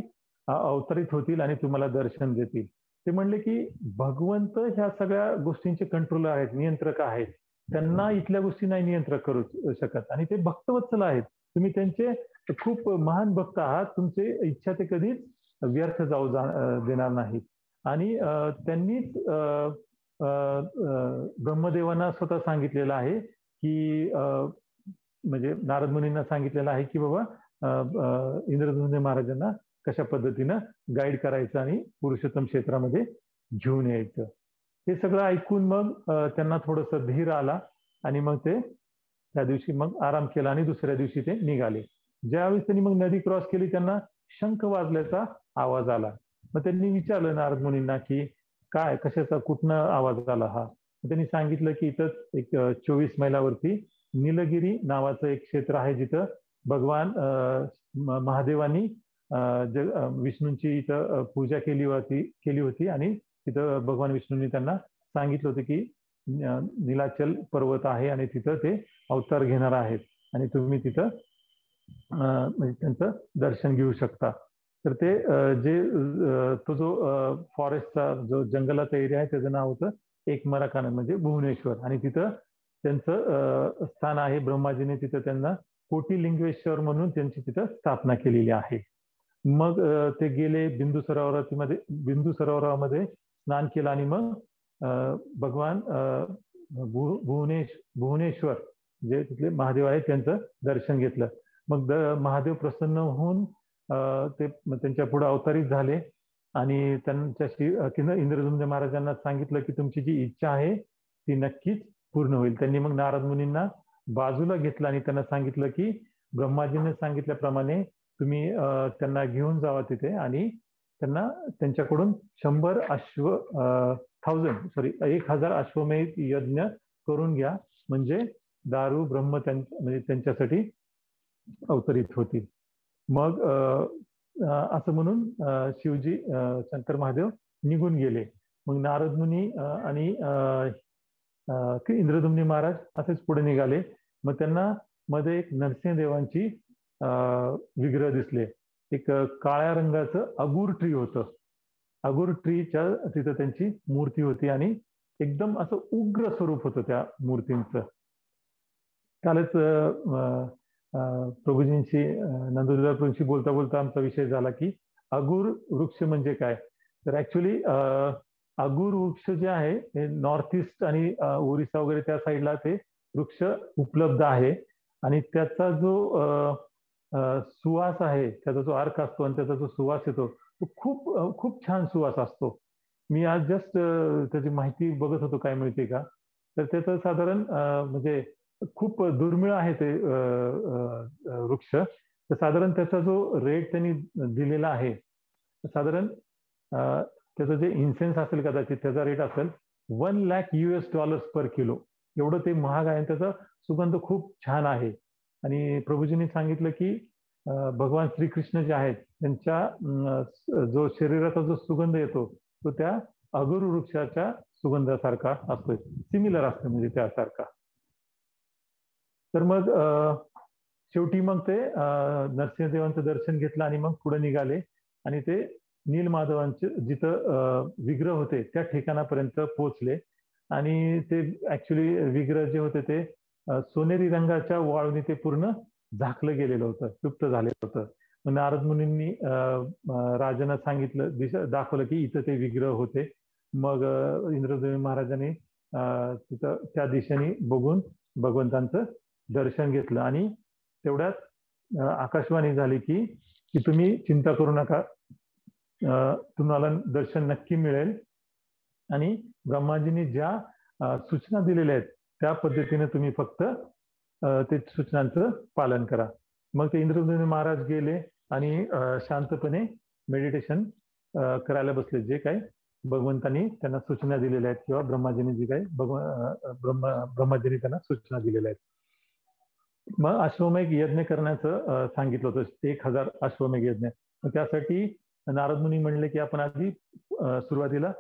अवतरित होतील आणि तुम्हाला दर्शन देतील. ते म्हणले की भगवंत ह्या सगळ्या गोष्टींचे कंट्रोलर आहेत, नियंत्रक आहेत, त्यांना इथल्या गोष्टी नाही नियंत्रण करू शकत आणि ते भक्तवत्सल आहेत, तुम्ही त्यांचे खूप महान भक्त आहात, तुमची इच्छा ते कधीच व्यर्थ जाऊ देणार नाहीत. आणि त्यांनीच ब्रह्मदेवांना स्वतः सांगितलेलं आहे की म्हणजे नारद मुनींना सांगितलेलं आहे की बाबा इंद्रद्युम्न महाराजांना कशा पद्धतीनं गाईड करायचं आणि पुरुषोत्तम क्षेत्रामध्ये घेऊन यायचं. हे सगळं ऐकून मग त्यांना थोडंसं धीर आला आणि मग ते त्या दिवशी मग आराम केला आणि दुसऱ्या दिवशी ते निघाले. ज्यावेळेस त्यांनी मग नदी क्रॉस केली त्यांना शंख वाजल्याचा आवाज आला. मग त्यांनी विचारलं नारद मुनींना की काय कशाचा कुठनं आवाज आला हा. त्यांनी सांगितलं की इथंच एक 24 मैलावरती नीलगिरी नावाचं एक क्षेत्र आहे जिथं भगवान महादेवांनी विष्णूंची इथं पूजा केली होती आणि तिथं भगवान विष्णूंनी त्यांना सांगितलं होतं की नीलाचल पर्वत आहे आणि तिथं ते अवतार घेणार आहेत आणि तुम्ही तिथं म्हणजे त्यांचं दर्शन घेऊ शकता. तर ते तो जो फॉरेस्टचा जो जंगलाचा एरिया आहे त्याचं नाव होतं एकमराकानन म्हणजे भुवनेश्वर आणि तिथं त्यांचं स्थान आहे. ब्रह्माजीने तिथं त्यांना कोटिलिंगेश्वर म्हणून त्यांची तिथं स्थापना केलेली आहे. मग ते गेले बिंदू सरोवरामध्ये स्नान केलं आणि मग भगवान भुवनेश्वर जे तिथले महादेव आहेत त्यांचं दर्शन घेतलं. मग महादेव प्रसन्न होऊन ते त्यांच्या पुढे अवतरित झाले आणि त्यांच्याशी इंद्रद्युम्न महाराजांना सांगितलं की तुमची जी इच्छा आहे ती नक्कीच पूर्ण होईल. त्यांनी मग नारद मुनींना बाजूला घेतलं आणि त्यांना सांगितलं की ब्रह्माजीने सांगितल्याप्रमाणे तुम्ही त्यांना घेऊन जावा तिथे आणि त्यांना त्यांच्याकडून 1000 अश्वमेध यज्ञ करून घ्या म्हणजे दारू ब्रह्म म्हणजे त्यांच्यासाठी अवतरित होतील. मग असं म्हणून शिवजी शंकर महादेव निघून गेले. मग नारद मुनी आणि इंद्रद्युम्न महाराज असेच पुढे निघाले. मग त्यांना मध्ये एक नरसिंहदेवांची विग्रह दिसले. एक काळ्या रंगाचं अगूर ट्री होतं. अगूर ट्रीच्या तिथं त्यांची मूर्ती होती आणि एकदम असं उग्र स्वरूप होतं त्या मूर्तींचं. कालच प्रभूजींशी नंदुरबार प्रभूंशी बोलता बोलता आमचा विषय झाला की अगुर वृक्ष म्हणजे काय. तर ऍक्च्युली अगुर वृक्ष जे आहे हे नॉर्थ ईस्ट आणि ओरिसा वगैरे त्या साईडला ते वृक्ष उपलब्ध आहे. आणि त्याचा जो सुवास आहे, त्याचा जो अर्क असतो आणि त्याचा जो सुवास येतो तो खूप खूप छान सुवास असतो. मी आज जस्ट त्याची माहिती बघत होतो काय मिळते का. तर त्याचं साधारण म्हणजे खूप दुर्मिळ आहे ते वृक्ष. तर साधारण त्याचा जो रेट त्यांनी दिलेला आहे साधारण त्याचं जे इन्सेन्स असेल कदाचित त्याचा रेट असेल $1,00,000 पर किलो. एवढं ते महाग आहे. त्याचा सुगंध खूप छान आहे. आणि प्रभूजींनी सांगितलं की भगवान श्रीकृष्ण जे आहेत त्यांच्या जो शरीराचा जो सुगंध येतो तो त्या अगरू वृक्षाच्या सुगंधासारखा असतो, सिमिलर असतो म्हणजे त्यासारखा. तर मग शेवटी मग ते नरसिंहदेवांचं दर्शन घेतलं आणि मग पुढे निघाले आणि ते नीलमाधवांचे जिथं विग्रह होते त्या ठिकाणापर्यंत पोहोचले. आणि ते ऍक्च्युली विग्रह जे होते ते सोनेरी रंगाच्या वाळूने ते पूर्ण झाकलं गेलेलं होतं, लुप्त झालेलं होतं. मग नारद मुनींनी राजांना सांगितलं, दाखवलं की इथं ते विग्रह होते. मग इंद्रदेव महाराजांनी तिथं त्या दिशेने बघून भगवंतांचं दर्शन घेतलं. आणि तेवढ्यात आकाशवाणी झाली की तुम्ही चिंता करू नका, तुम्हाला दर्शन नक्की मिळेल. आणि ब्रह्माजींनी ज्या सूचना दिलेल्या आहेत त्या पद्धतीने तुम्ही फक्त ते सूचनांचं पालन करा. मग ते इंद्रदेव महाराज गेले आणि शांतपणे मेडिटेशन करायला बसले, जे काही भगवंतांनी त्यांना सूचना दिलेल्या आहेत किंवा ब्रह्माजींनी जे काही ब्रह्माजींनी त्यांना सूचना दिलेल्या आहेत. मग अश्वमेध यज्ञ करण्याचं सांगितलं होतं, 1000 अश्वमेध यज्ञ. मग त्यासाठी नारद मुनी म्हणले की आपण आधी सुरुवातीला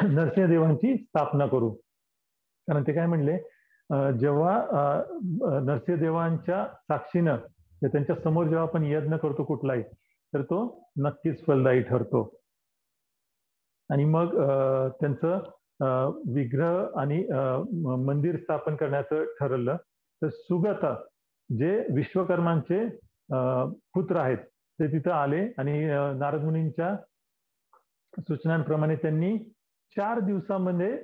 नरसिंहदेवांची स्थापना करू. कारण ते काय म्हणले, जेव्हा नरसिंहदेवांच्या साक्षीनं त्यांच्या समोर जेव्हा आपण यज्ञ करतो कुठलाही, तर तो नक्कीच फलदायी ठरतो. आणि मग त्यांचं विग्रह आणि मंदिर स्थापन करण्याचं ठरवलं. तर सुगता जे विश्वकर्मांचे पुत्र आहेत ते तिथं आले आणि नारद मुनींच्या सूचनांप्रमाणे त्यांनी 4 दिवसामध्ये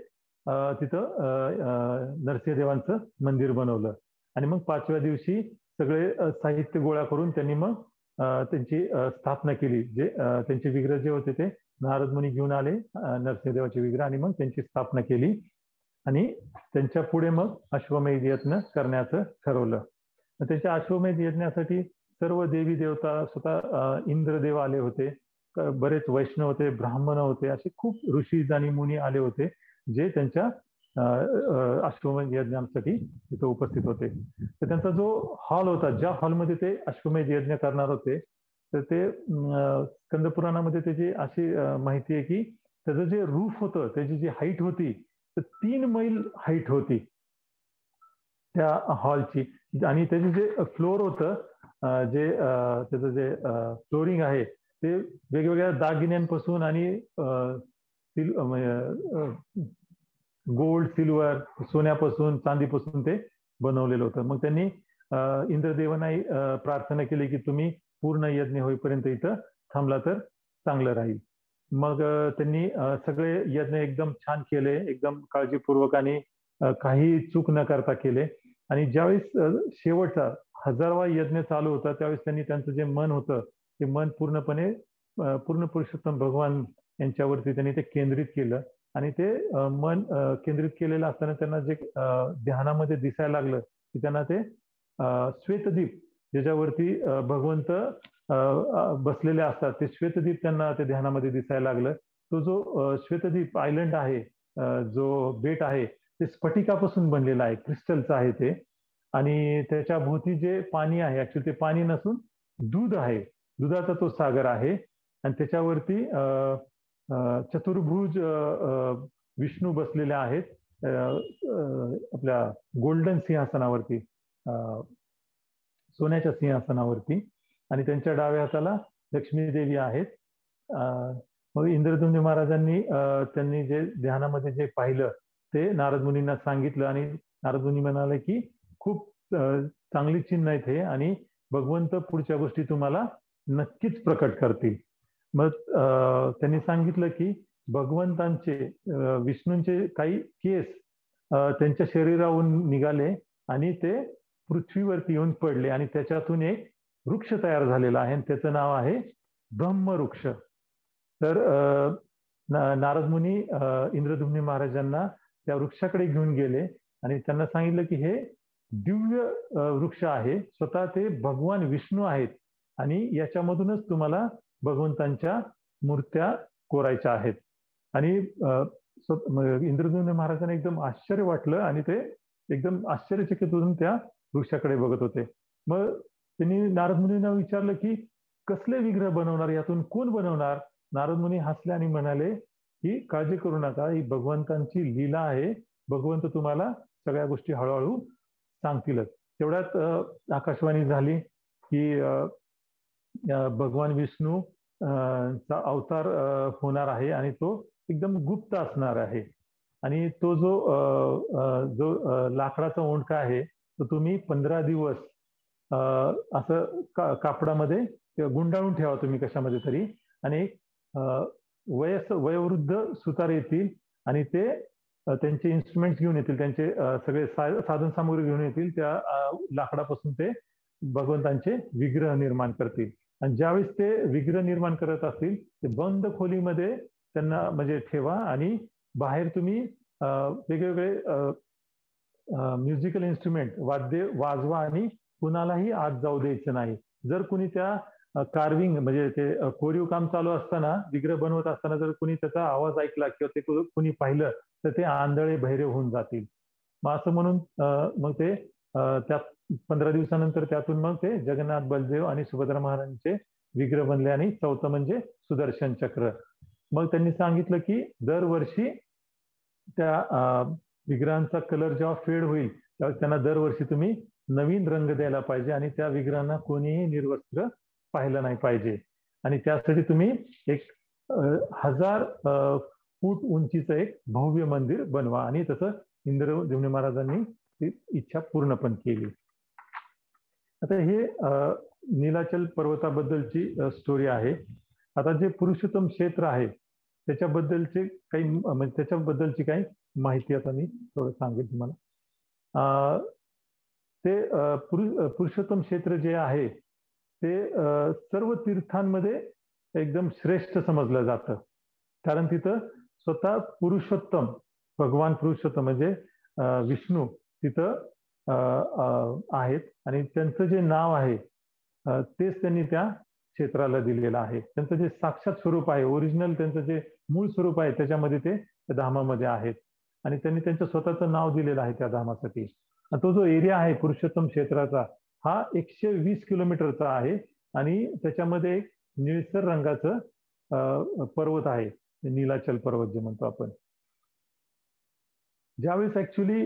तिथं नरसिंहदेवांचं मंदिर बनवलं. आणि मग 5व्या दिवशी सगळे साहित्य गोळा करून त्यांनी मग त्यांची स्थापना केली. जे त्यांचे विग्रह जे होते ते नारद मुनी घेऊन आले, नरसिंहदेवाचे विग्रह, आणि मग त्यांची स्थापना केली. आणि त्यांच्या पुढे मग अश्वमेध यज्ञ करण्याचं ठरवलं. त्यांच्या अश्वमेध यज्ञासाठी सर्व देवी देवता, स्वतः इंद्रदेव आले होते, बरेच वैष्णव होते, ब्राह्मण होते, असे खूप ऋषी आणि मुनी आले होते जे त्यांच्या अश्वमेध यज्ञासाठी तिथे उपस्थित होते. तर त्यांचा जो हॉल होता, ज्या हॉलमध्ये ते अश्वमेध यज्ञ करणार होते, तर ते स्कंदपुराणामध्ये त्याची अशी माहिती आहे की त्याचं जे रूफ होतं, त्याची जी हाईट होती, तर 3 मैल हाईट होती त्या हॉलची. आणि त्याचे जे फ्लोर होतं, जे त्याचं जे फ्लोरिंग आहे ते वेगवेगळ्या दागिन्यांपासून आणि गोल्ड, सिल्वर, सोन्यापासून, चांदीपासून ते बनवलेलं होतं. मग त्यांनी इंद्रदेवांनाही प्रार्थना केली की तुम्ही पूर्ण यज्ञ होईपर्यंत इथं थांबला तर चांगलं राहील. मग त्यांनी सगळे यज्ञ एकदम छान केले, एकदम काळजीपूर्वक आणि काही चूक न करता केले. आणि ज्यावेळेस शेवटचा 1000वा यज्ञ चालू होता त्यावेळेस त्यांनी त्यांचं जे मन होतं ते मन पूर्णपणे पूर्ण पुरुषोत्तम भगवान यांच्यावरती त्यांनी ते केंद्रित केलं. आणि ते मन केंद्रित केलेलं असताना त्यांना जे ध्यानामध्ये दिसायला लागलं की त्यांना ते श्वेतदीप, ज्याच्यावरती भगवंत बसलेले असतात, ते श्वेतदीप त्यांना ते ध्यानामध्ये दिसायला लागलं. तो जो श्वेतदीप आयलंड आहे, जो बेट आहे, ते स्फटिकापासून बनलेलं आहे, क्रिस्टलचं आहे ते. आणि त्याच्या भोवती जे पाणी आहे, ऍक्च्युली ते पाणी नसून दूध आहे, दुधाचा तो सागर आहे. आणि त्याच्यावरती चतुर्भुज विष्णू बसलेले आहेत आपल्या गोल्डन सिंहासनावरती, सोन्याच्या सिंहासनावरती. आणि त्यांच्या डाव्या हाताला लक्ष्मी देवी आहेत. मग इंद्रद्युम्न महाराजांनी त्यांनी जे ध्यानामध्ये जे पाहिलं ते नारद मुनींना सांगितलं. आणि नारद मुनी म्हणाले की खूप चांगली चिन्ह आहेत हे, आणि भगवंत पुढच्या गोष्टी तुम्हाला नक्कीच प्रकट करतील. मग त्यांनी सांगितलं की भगवंतांचे विष्णूंचे काही केस त्यांच्या शरीराहून निघाले आणि ते पृथ्वीवरती येऊन पडले, आणि त्याच्यातून एक वृक्ष तयार झालेला आहे, आणि त्याचं नाव आहे ब्रह्मवृक्ष. तर नारद मुनी इंद्रद्युम्न महाराजांना त्या वृक्षाकडे घेऊन गेले आणि त्यांना सांगितलं की हे दिव्य वृक्ष आहे, स्वतः ते भगवान विष्णू आहेत, आणि याच्यामधूनच तुम्हाला भगवंतांच्या मूर्त्या कोरायच्या आहेत. आणि इंद्रद्युम्न महाराजांना एकदम आश्चर्य वाटलं आणि ते एकदम आश्चर्यचकित होऊन त्या वृक्षाकडे बघत होते. मग त्यांनी नारद मुनींना विचारलं की कसले विग्रह बनवणार, यातून कोण बनवणार? नारद मुनी हसले आणि म्हणाले की काळजी करू नका, ही भगवंतांची लीला आहे, भगवंत तुम्हाला सगळ्या गोष्टी हळूहळू सांगतीलच. तेवढ्यात आकाशवाणी झाली की भगवान विष्णू चा अवतार होणार आहे आणि तो एकदम गुप्त असणार आहे, आणि तो जो लाकडाचा ओंडका आहे तो तुम्ही 15 दिवस असं कापडामध्ये गुंडाळून ठेवा तुम्ही कशामध्ये तरी, आणि वयोवृद्ध सुतार येतील आणि ते त्यांचे इन्स्ट्रुमेंट्स घेऊन येतील, त्यांचे सगळे साधन सामुग्री घेऊन येतील, त्या लाकडापासून ते भगवंतांचे विग्रह निर्माण करतील. आणि ज्यावेळेस ते विग्रह निर्माण करत असतील ते बंद खोलीमध्ये त्यांना म्हणजे ठेवा, आणि बाहेर तुम्ही वेगवेगळे म्युझिकल इन्स्ट्रुमेंट वाद्य वाजवा आणि कुणालाही आत जाऊ द्यायचं नाही. जर कुणी त्या कार्विंग म्हणजे ते कोरीव काम चालू असताना, विग्रह बनवत असताना जर कुणी त्याचा आवाज ऐकला किंवा ते कुणी पाहिलं तर ते आंधळे बहिरे होऊन जातील. मग असं म्हणून मग ते त्या 15 दिवसानंतर त्यातून मग ते जगन्नाथ, बलदेव आणि सुभद्रा महाराजांचे विग्रह बनले, आणि चौथं म्हणजे सुदर्शन चक्र. मग त्यांनी सांगितलं की दरवर्षी त्या विग्रहांचा कलर जेव्हा फेड होईल तेव्हा त्यांना दरवर्षी तुम्ही नवीन रंग द्यायला पाहिजे, आणि त्या विग्रहांना कोणीही निर्वस्त्र पाहिलं नाही पाहिजे. आणि त्यासाठी तुम्ही एक 1000 फूट उंचीचं एक भव्य मंदिर बनवा, आणि तसं इंद्रद्युम्न महाराजांनी ती इच्छा पूर्ण पण केली. आता हे नीलाचल पर्वताबद्दलची स्टोरी आहे. आता जे पुरुषोत्तम क्षेत्र आहे त्याच्याबद्दलचे काही म्हणजे त्याच्याबद्दलची काही माहिती आता मी थोडं सांगेन तुम्हाला. ते पुरुषोत्तम क्षेत्र जे आहे ते सर्व तीर्थांमध्ये एकदम श्रेष्ठ समजलं जातं, कारण तिथं स्वतः पुरुषोत्तम भगवान पुरुषोत्तम म्हणजे विष्णू तिथं आहेत, आणि त्यांचं जे नाव आहे तेच त्यांनी त्या क्षेत्राला दिलेलं आहे. त्यांचं जे साक्षात स्वरूप आहे, ओरिजिनल त्यांचं जे मूळ स्वरूप आहे त्याच्यामध्ये ते धामामध्ये आहेत, आणि त्यांनी त्यांचं स्वतःचं नाव दिलेलं आहे त्या धामासाठी. तो जो एरिया आहे पुरुषोत्तम क्षेत्राचा हा 120 किलोमीटरचा आहे, आणि त्याच्यामध्ये एक निळसर रंगाचं पर्वत आहे, नीलाचल पर्वत जे म्हणतो आपण. ज्यावेळेस ऍक्च्युली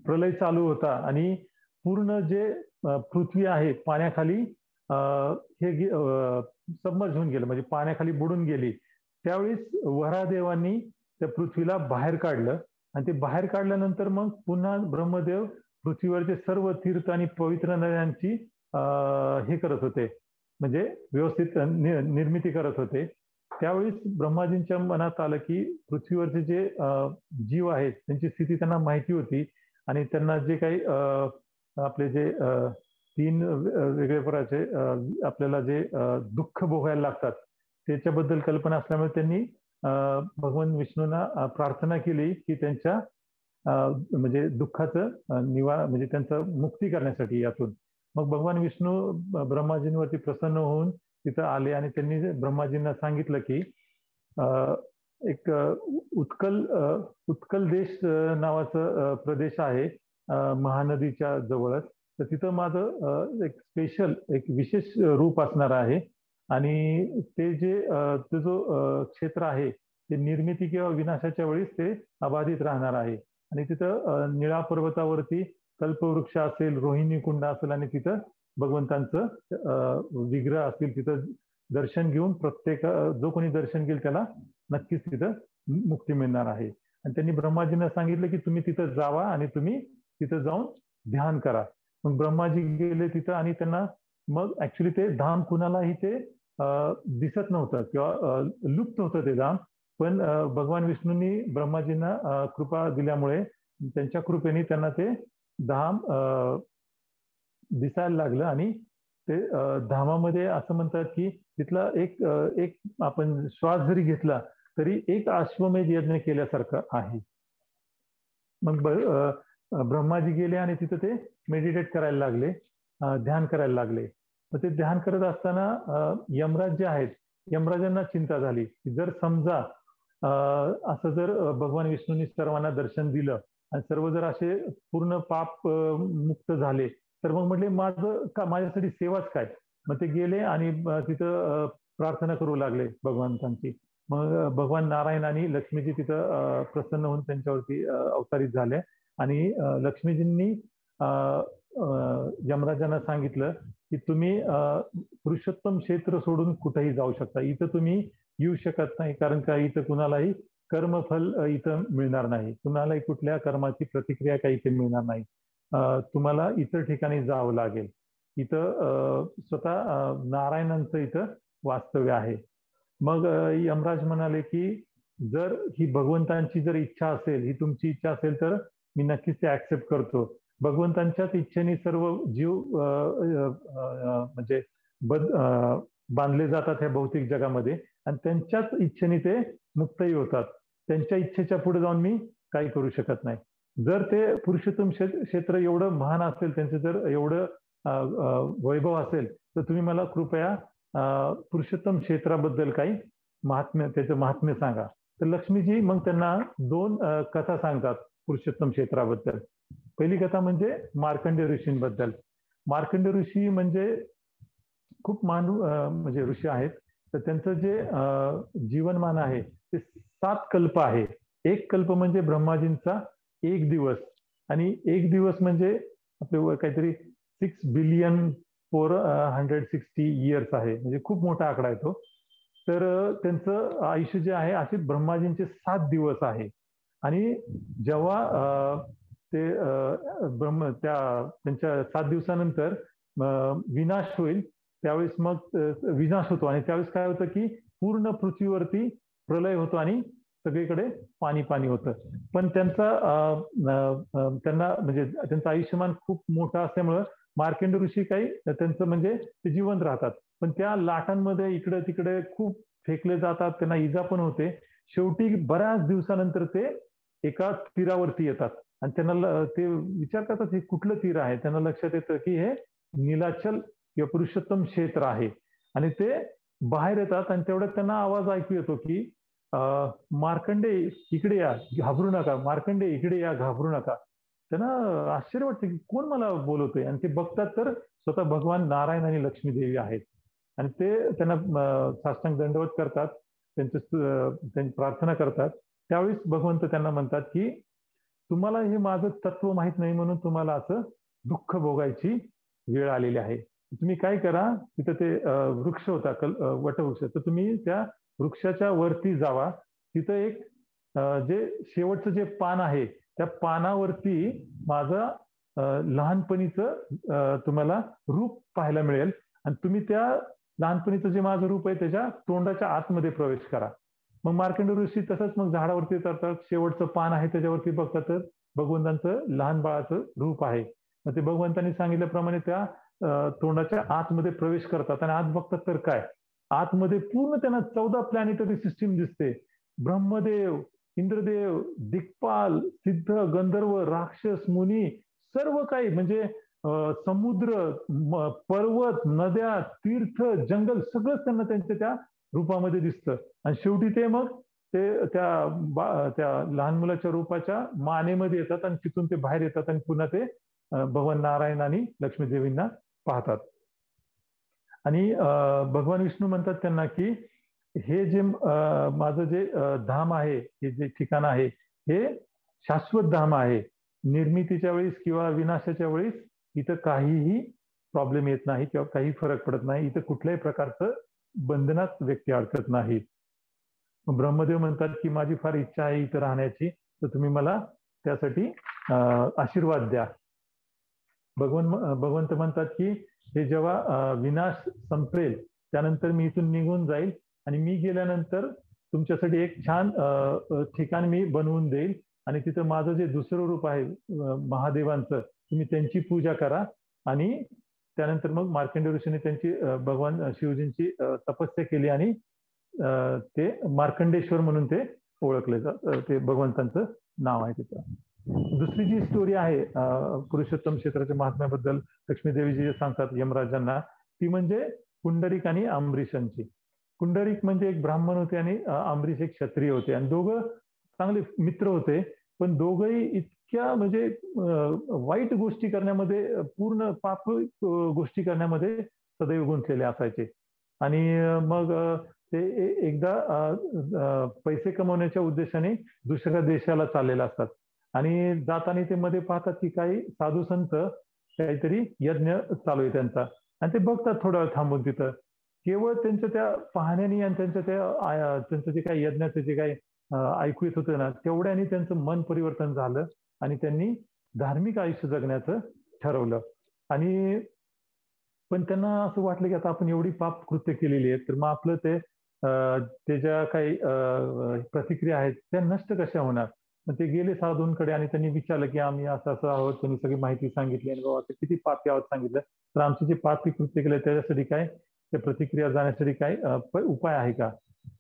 प्रलय चालू होता आणि पूर्ण जे पृथ्वी आहे पाण्याखाली हे सबमर्ज होऊन गेलं, म्हणजे पाण्याखाली बुडून गेली, त्यावेळेस वरादेवांनी त्या पृथ्वीला बाहेर काढलं, आणि ते बाहेर काढल्यानंतर मग पुन्हा ब्रह्मदेव पृथ्वीवरचे सर्व तीर्थ आणि पवित्र नद्यांची हे करत होते, म्हणजे व्यवस्थित निर्मिती करत होते. त्यावेळेस ब्रह्माजींच्या मनात आलं की पृथ्वीवरचे जे जीव आहेत त्यांची स्थिती त्यांना माहिती होती, आणि त्यांना जे काही आपले जे 3 वेगवेगळ्या प्रकारचे आपल्याला जे दुःख भोगायला लागतात त्याच्याबद्दल कल्पना असल्यामुळे त्यांनी भगवान विष्णूंना प्रार्थना केली की त्यांच्या म्हणजे दुःखाचं निवारण म्हणजे त्यांचं मुक्ती करण्यासाठी यातून. मग भगवान विष्णू ब्रह्माजींवरती प्रसन्न होऊन तिथं आले, आणि त्यांनी ब्रह्माजींना सांगितलं की एक उत्कल देश नावाचं प्रदेश आहे महानदीच्या जवळच, तर तिथं माझं एक स्पेशल एक विशेष रूप असणार आहे, आणि ते जो क्षेत्र आहे ते निर्मिती किंवा विनाशाच्या वेळेस ते अबाधित राहणार आहे. आणि तिथं निळा पर्वतावरती कल्पवृक्ष असेल, रोहिणी कुंड असेल, आणि तिथं भगवंतांचं विग्रह असतील, तिथं दर्शन घेऊन प्रत्येक जो कोणी दर्शन घेईल त्याला नक्कीच तिथं मुक्ती मिळणार आहे. आणि त्यांनी ब्रह्माजींना सांगितलं की तुम्ही तिथं जावा आणि तुम्ही तिथं जाऊन ध्यान करा. मग ब्रह्माजी गेले तिथं आणि त्यांना मग ऍक्च्युली ते धाम कुणालाही ते दिसत नव्हतं किंवा लुप्त होतं ते धाम. पण भगवान विष्णूंनी ब्रह्माजींना कृपा दिल्यामुळे त्यांच्या कृपेने त्यांना ते धाम दिसायला लागलं आणि ते धामामध्ये असं म्हणतात की तिथला एक आपण श्वास जरी घेतला तरी एक अश्वमेध यज्ञ केल्यासारखं आहे. मग ब्रह्माजी गेले आणि तिथं ते मेडिटेट करायला लागले, ध्यान करायला लागले. मग ते ध्यान करत असताना यमराज जे आहेत, यमराजांना चिंता झाली की जर समजा असं जर भगवान विष्णूंनी सर्वांना दर्शन दिलं आणि सर्व जर असे पूर्ण पाप मुक्त झाले तर मग म्हटले माझं का माझ्यासाठी सेवाच काय. मग ते गेले आणि तिथं प्रार्थना करू लागले भगवंतांची. मग भगवान नारायण आणि लक्ष्मीजी तिथं प्रसन्न होऊन त्यांच्यावरती अवतरित झाले आणि लक्ष्मीजींनी यमराजांना सांगितलं की तुम्ही पुरुषोत्तम क्षेत्र सोडून कुठेही जाऊ शकता, इथं तुम्ही येऊ शकत नाही कारण का इथं कुणालाही कर्मफल इथं मिळणार नाही, कुणालाही कुठल्या कर्माची प्रतिक्रिया काही इथे मिळणार नाही. तुम्हाला इतर ठिकाणी जावं लागेल. इथं स्वतः नारायणांचं इथं वास्तव्य आहे. मग यमराज म्हणाले की जर ही भगवंतांची जर इच्छा असेल, ही तुमची इच्छा असेल तर मी नक्कीच ते ऍक्सेप्ट करतो. भगवंतांच्याच इच्छेने सर्व जीव म्हणजे बांधले जातात ह्या भौतिक जगामध्ये आणि त्यांच्याच इच्छेने ते मुक्तही होतात. त्यांच्या इच्छेच्या पुढे जाऊन मी काही करू शकत नाही. जर ते पुरुषोत्तम क्षेत्र एवढं महान असेल, त्यांचं जर एवढं वैभव असेल तर तुम्ही मला कृपया पुरुषोत्तम क्षेत्राबद्दल काही महात्म्य, त्याचं महात्म्य सांगा. तर लक्ष्मीजी मग त्यांना दोन कथा सांगतात पुरुषोत्तम क्षेत्राबद्दल. पहिली कथा म्हणजे मार्कंडेय ऋषींबद्दल. मार्कंडेय ऋषी म्हणजे खूप म्हणजे ऋषी आहेत. तर त्यांचं जे जीवनमान आहे ते 7 कल्प आहे. एक कल्प म्हणजे ब्रह्माजींचा एक दिवस आणि एक दिवस म्हणजे आपले काहीतरी 6,460 इयर्स आहे, म्हणजे खूप मोठा आकडा आहे तो. तर त्यांचं आयुष्य जे आहे असे ब्रह्माजींचे 7 दिवस आहे. आणि जेव्हा ते त्यांच्या 7 दिवसानंतर विनाश होईल त्यावेळेस मग विनाश होतो आणि त्यावेळेस काय होतं की पूर्ण पृथ्वीवरती प्रलय होतो आणि सगळीकडे पाणी पाणी होतं. पण त्यांना म्हणजे त्यांचं आयुष्यमान खूप मोठं असल्यामुळं मार्कंडेय ऋषी काही त्यांचं म्हणजे ते जिवंत राहतात. पण त्या लाटांमध्ये इकडे तिकडे खूप फेकले जातात, त्यांना इजा पण होते. शेवटी बऱ्याच दिवसानंतर ते एका तीरावरती येतात आणि त्यांना ते विचार करतात हे कुठलं तीर आहे. त्यांना लक्षात येतं की हे नीलाचल किंवा पुरुषोत्तम क्षेत्र आहे आणि ते बाहेर येतात आणि तेवढ्यात त्यांना आवाज ऐकू येतो की मार्कंडे इकडे या, घाबरू नका. मार्कंडे इकडे या, घाबरू नका. त्यांना आश्चर्य वाटतं की कोण मला बोलवतोय आणि ते बघतात तर स्वतः भगवान नारायण आणि लक्ष्मी देवी आहेत आणि ते त्यांना साष्टांग दंडवत करतात, त्यांची प्रार्थना करतात. त्यावेळेस भगवंत त्यांना म्हणतात की तुम्हाला हे माझं तत्व माहित नाही म्हणून तुम्हाला असं दुःख भोगायची वेळ आलेली आहे. तुम्ही काय करा, तिथं ते वृक्ष होता वटवृक्ष, तर तुम्ही त्या वृक्षाच्या वरती जावा. तिथं एक जे शेवटचं जे पान आहे त्या पानावरती माझं लहानपणीचं तुम्हाला रूप पाहायला मिळेल आणि तुम्ही त्या लहानपणीचं जे माझं रूप आहे त्याच्या तोंडाच्या आतमध्ये प्रवेश करा. मग मार्कंडेय ऋषी तसंच मग झाडावरती जातात, शेवटचं पान आहे त्याच्यावरती बघतात तर भगवंतांचं लहान बाळाचं रूप आहे. मग ते भगवंतांनी सांगितल्याप्रमाणे त्या तोंडाच्या आतमध्ये प्रवेश करतात आणि आत बघतात तर काय, आतमध्ये पूर्ण त्यांना 14 प्लॅनेटरी सिस्टीम दिसते. ब्रह्मदेव, इंद्रदेव, दिक्पाल, सिद्ध, गंधर्व, राक्षस, मुनी, सर्व काही म्हणजे समुद्र, पर्वत, नद्या, तीर्थ, जंगल सगळंच त्यांना त्यांच्या त्या रूपामध्ये दिसतं. आणि शेवटी ते मग ते त्या लहान मुलाच्या रूपाच्या मानेमध्ये येतात आणि तिथून ते बाहेर येतात आणि पुन्हा ते भगवान नारायण आणि लक्ष्मी देवींना पाहतात. आणि भगवान विष्णू म्हणतात त्यांना की हे जे माझं जे धाम आहे, हे जे ठिकाण आहे हे शाश्वत धाम आहे. निर्मितीच्या वेळेस किंवा विनाशाच्या वेळेस इथं काहीही प्रॉब्लेम येत नाही किंवा काही फरक पडत नाही. इथं कुठल्याही प्रकारचं बंधनात व्यक्ती अडकत नाही. ब्रह्मदेव म्हणतात की माझी फार इच्छा आहे इथं राहण्याची, तर तुम्ही मला त्यासाठी आशीर्वाद द्या. भगवंत म्हणतात की हे जेव्हा विनाश संपेल त्यानंतर मी इथून निघून जाईल आणि मी गेल्यानंतर तुमच्यासाठी एक छान ठिकाण मी बनवून देईल आणि तिथं माझं जे दुसरं रूप आहे महादेवांचं, तुम्ही त्यांची पूजा करा. आणि त्यानंतर मग मार्कंडेय ऋषीने त्यांची भगवान शिवजींची तपस्या केली आणि ते मार्कंडेश्वर म्हणून ते ओळखले जात, ते भगवंतांचं नाव आहे तिथं. दुसरी जी स्टोरी आहे पुरुषोत्तम क्षेत्राच्या महात्म्याबद्दल लक्ष्मीदेवी जी सांगतात यमराजांना, ती म्हणजे पुंडरीक आणि अमरीशांची. पुंडरीक म्हणजे एक ब्राह्मण होते आणि अमरीश एक क्षत्रिय होते आणि दोघं चांगले मित्र होते, पण दोघंही इतक्या म्हणजे वाईट गोष्टी करण्यामध्ये, पूर्ण पाप गोष्टी करण्यामध्ये सदैव गुंतलेले असायचे. आणि मग ते एकदा पैसे कमवण्याच्या उद्देशाने दुसऱ्या देशाला चाललेले असतात आणि जाताना ते मध्ये पाहतात की काही साधू संत काहीतरी यज्ञ चालू आहे त्यांचा आणि ते बघतात थोडा वेळ थांबून तिथं. केवळ त्यांच्या त्या पाहण्याने आणि त्यांचं जे काही यज्ञाचं जे काही ऐकू येत होतं ना, तेवढ्याने त्यांचं मन परिवर्तन झालं आणि त्यांनी धार्मिक आयुष्य जगण्याचं ठरवलं. आणि पण त्यांना असं वाटलं की आता आपण एवढी पाप कृत्य केलेली आहेत, तर मग आपलं ते ज्या काही प्रतिक्रिया आहेत त्या नष्ट कशा होणार. मग ते गेले साधूंकडे आणि त्यांनी विचारलं की आम्ही असं असं आहोत. त्यांनी सगळी माहिती सांगितली आणि बाबा किती पापी आहोत सांगितलं. तर आमचे जे पापी कृत्य केले त्याच्यासाठी काय, त्या प्रतिक्रिया जाण्यासाठी काय उपाय आहे का.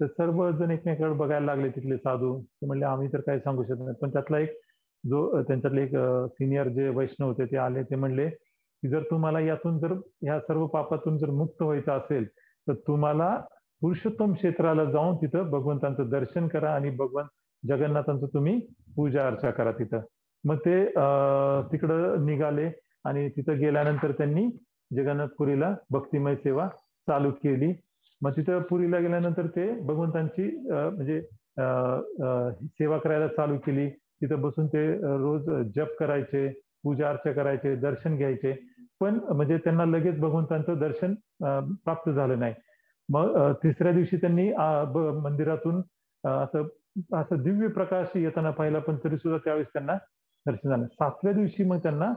तर सर्वजण एकमेकांकडे बघायला लागले तिथले साधू. ते म्हणले आम्ही तर काही सांगू शकत नाही. पण त्यातला एक जो त्यांच्यातले एक सिनियर जे वैष्णव होते ते आले. ते म्हणले की जर तुम्हाला यातून जर ह्या सर्व पापातून जर मुक्त व्हायचं असेल तर तुम्हाला पुरुषोत्तम क्षेत्राला जाऊन तिथं भगवंतांचं दर्शन करा आणि भगवंत जगन्नाथांचं तुम्ही पूजा अर्चा करा तिथं. मग ते तिकडं निघाले आणि तिथं गेल्यानंतर त्यांनी जगन्नाथपुरीला भक्तिमय सेवा चालू केली. मग तिथं पुरीला गेल्यानंतर ते भगवंतांची म्हणजे सेवा करायला चालू केली. तिथं बसून ते रोज जप करायचे, पूजा अर्चा करायचे, दर्शन घ्यायचे. पण म्हणजे त्यांना लगेच भगवंतांचं दर्शन प्राप्त झालं नाही. मग तिसऱ्या दिवशी त्यांनी मंदिरातून असं दिव्य प्रकाश येताना पाहिला, पण तरी सुद्धा त्यावेळेस त्यांना दर्शन झालं. 7व्या दिवशी मग त्यांना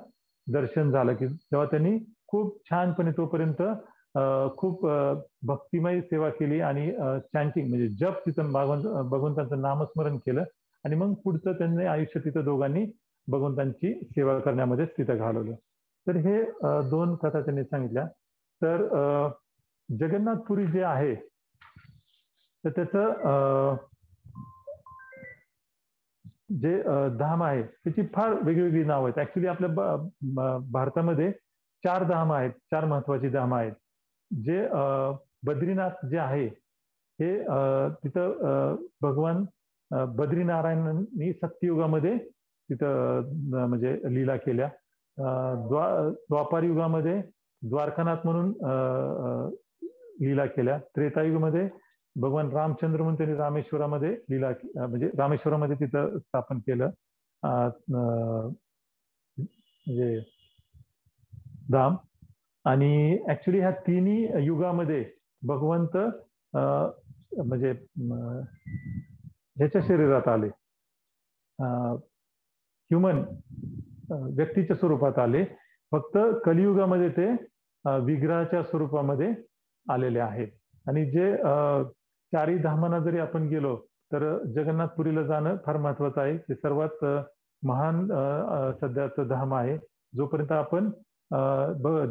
दर्शन झालं की तेव्हा त्यांनी खूप छानपणे तोपर्यंत खूप भक्तिमय सेवा केली आणि चॅन्टिंग म्हणजे जप तिथं भगवंतांचं नामस्मरण केलं आणि मग पुढचं त्यांनी आयुष्य तिथं दोघांनी भगवंतांची सेवा करण्यामध्येच तिथं घालवलं. तर हे दोन कथा त्यांनी सांगितल्या. तर जगन्नाथपुरी जे आहे तर त्याचं जे धाम आहे त्याची फार वेगवेगळी नाव आहेत. ऍक्च्युली आपल्या भारतामध्ये 4 धाम आहेत, 4 महत्वाची धाम आहेत. जे बद्रीनाथ जे आहे हे तिथं भगवान बद्रीनारायणांनी सत्ययुगामध्ये तिथं म्हणजे लीला केल्या. द्वापार युगामध्ये द्वारकानाथ म्हणून लीला केल्या. त्रेतायुगामध्ये भगवान रामचंद्र म्हणून त्यांनी रामेश्वरामध्ये लीला म्हणजे रामेश्वरामध्ये तिथं स्थापन केलं म्हणजे धाम. आणि ऍक्च्युली ह्या तिन्ही युगामध्ये भगवंत म्हणजे ह्याच्या शरीरात आले, ह्युमन व्यक्तीच्या स्वरूपात आले. फक्त कलियुगामध्ये ते विग्रहाच्या स्वरूपामध्ये आलेले आहेत. आणि जे 4ही धामांना जरी आपण गेलो तर जगन्नाथपुरीला जाणं फार महत्वाचं आहे. ते सर्वात महान सध्याचं धाम आहे. जोपर्यंत आपण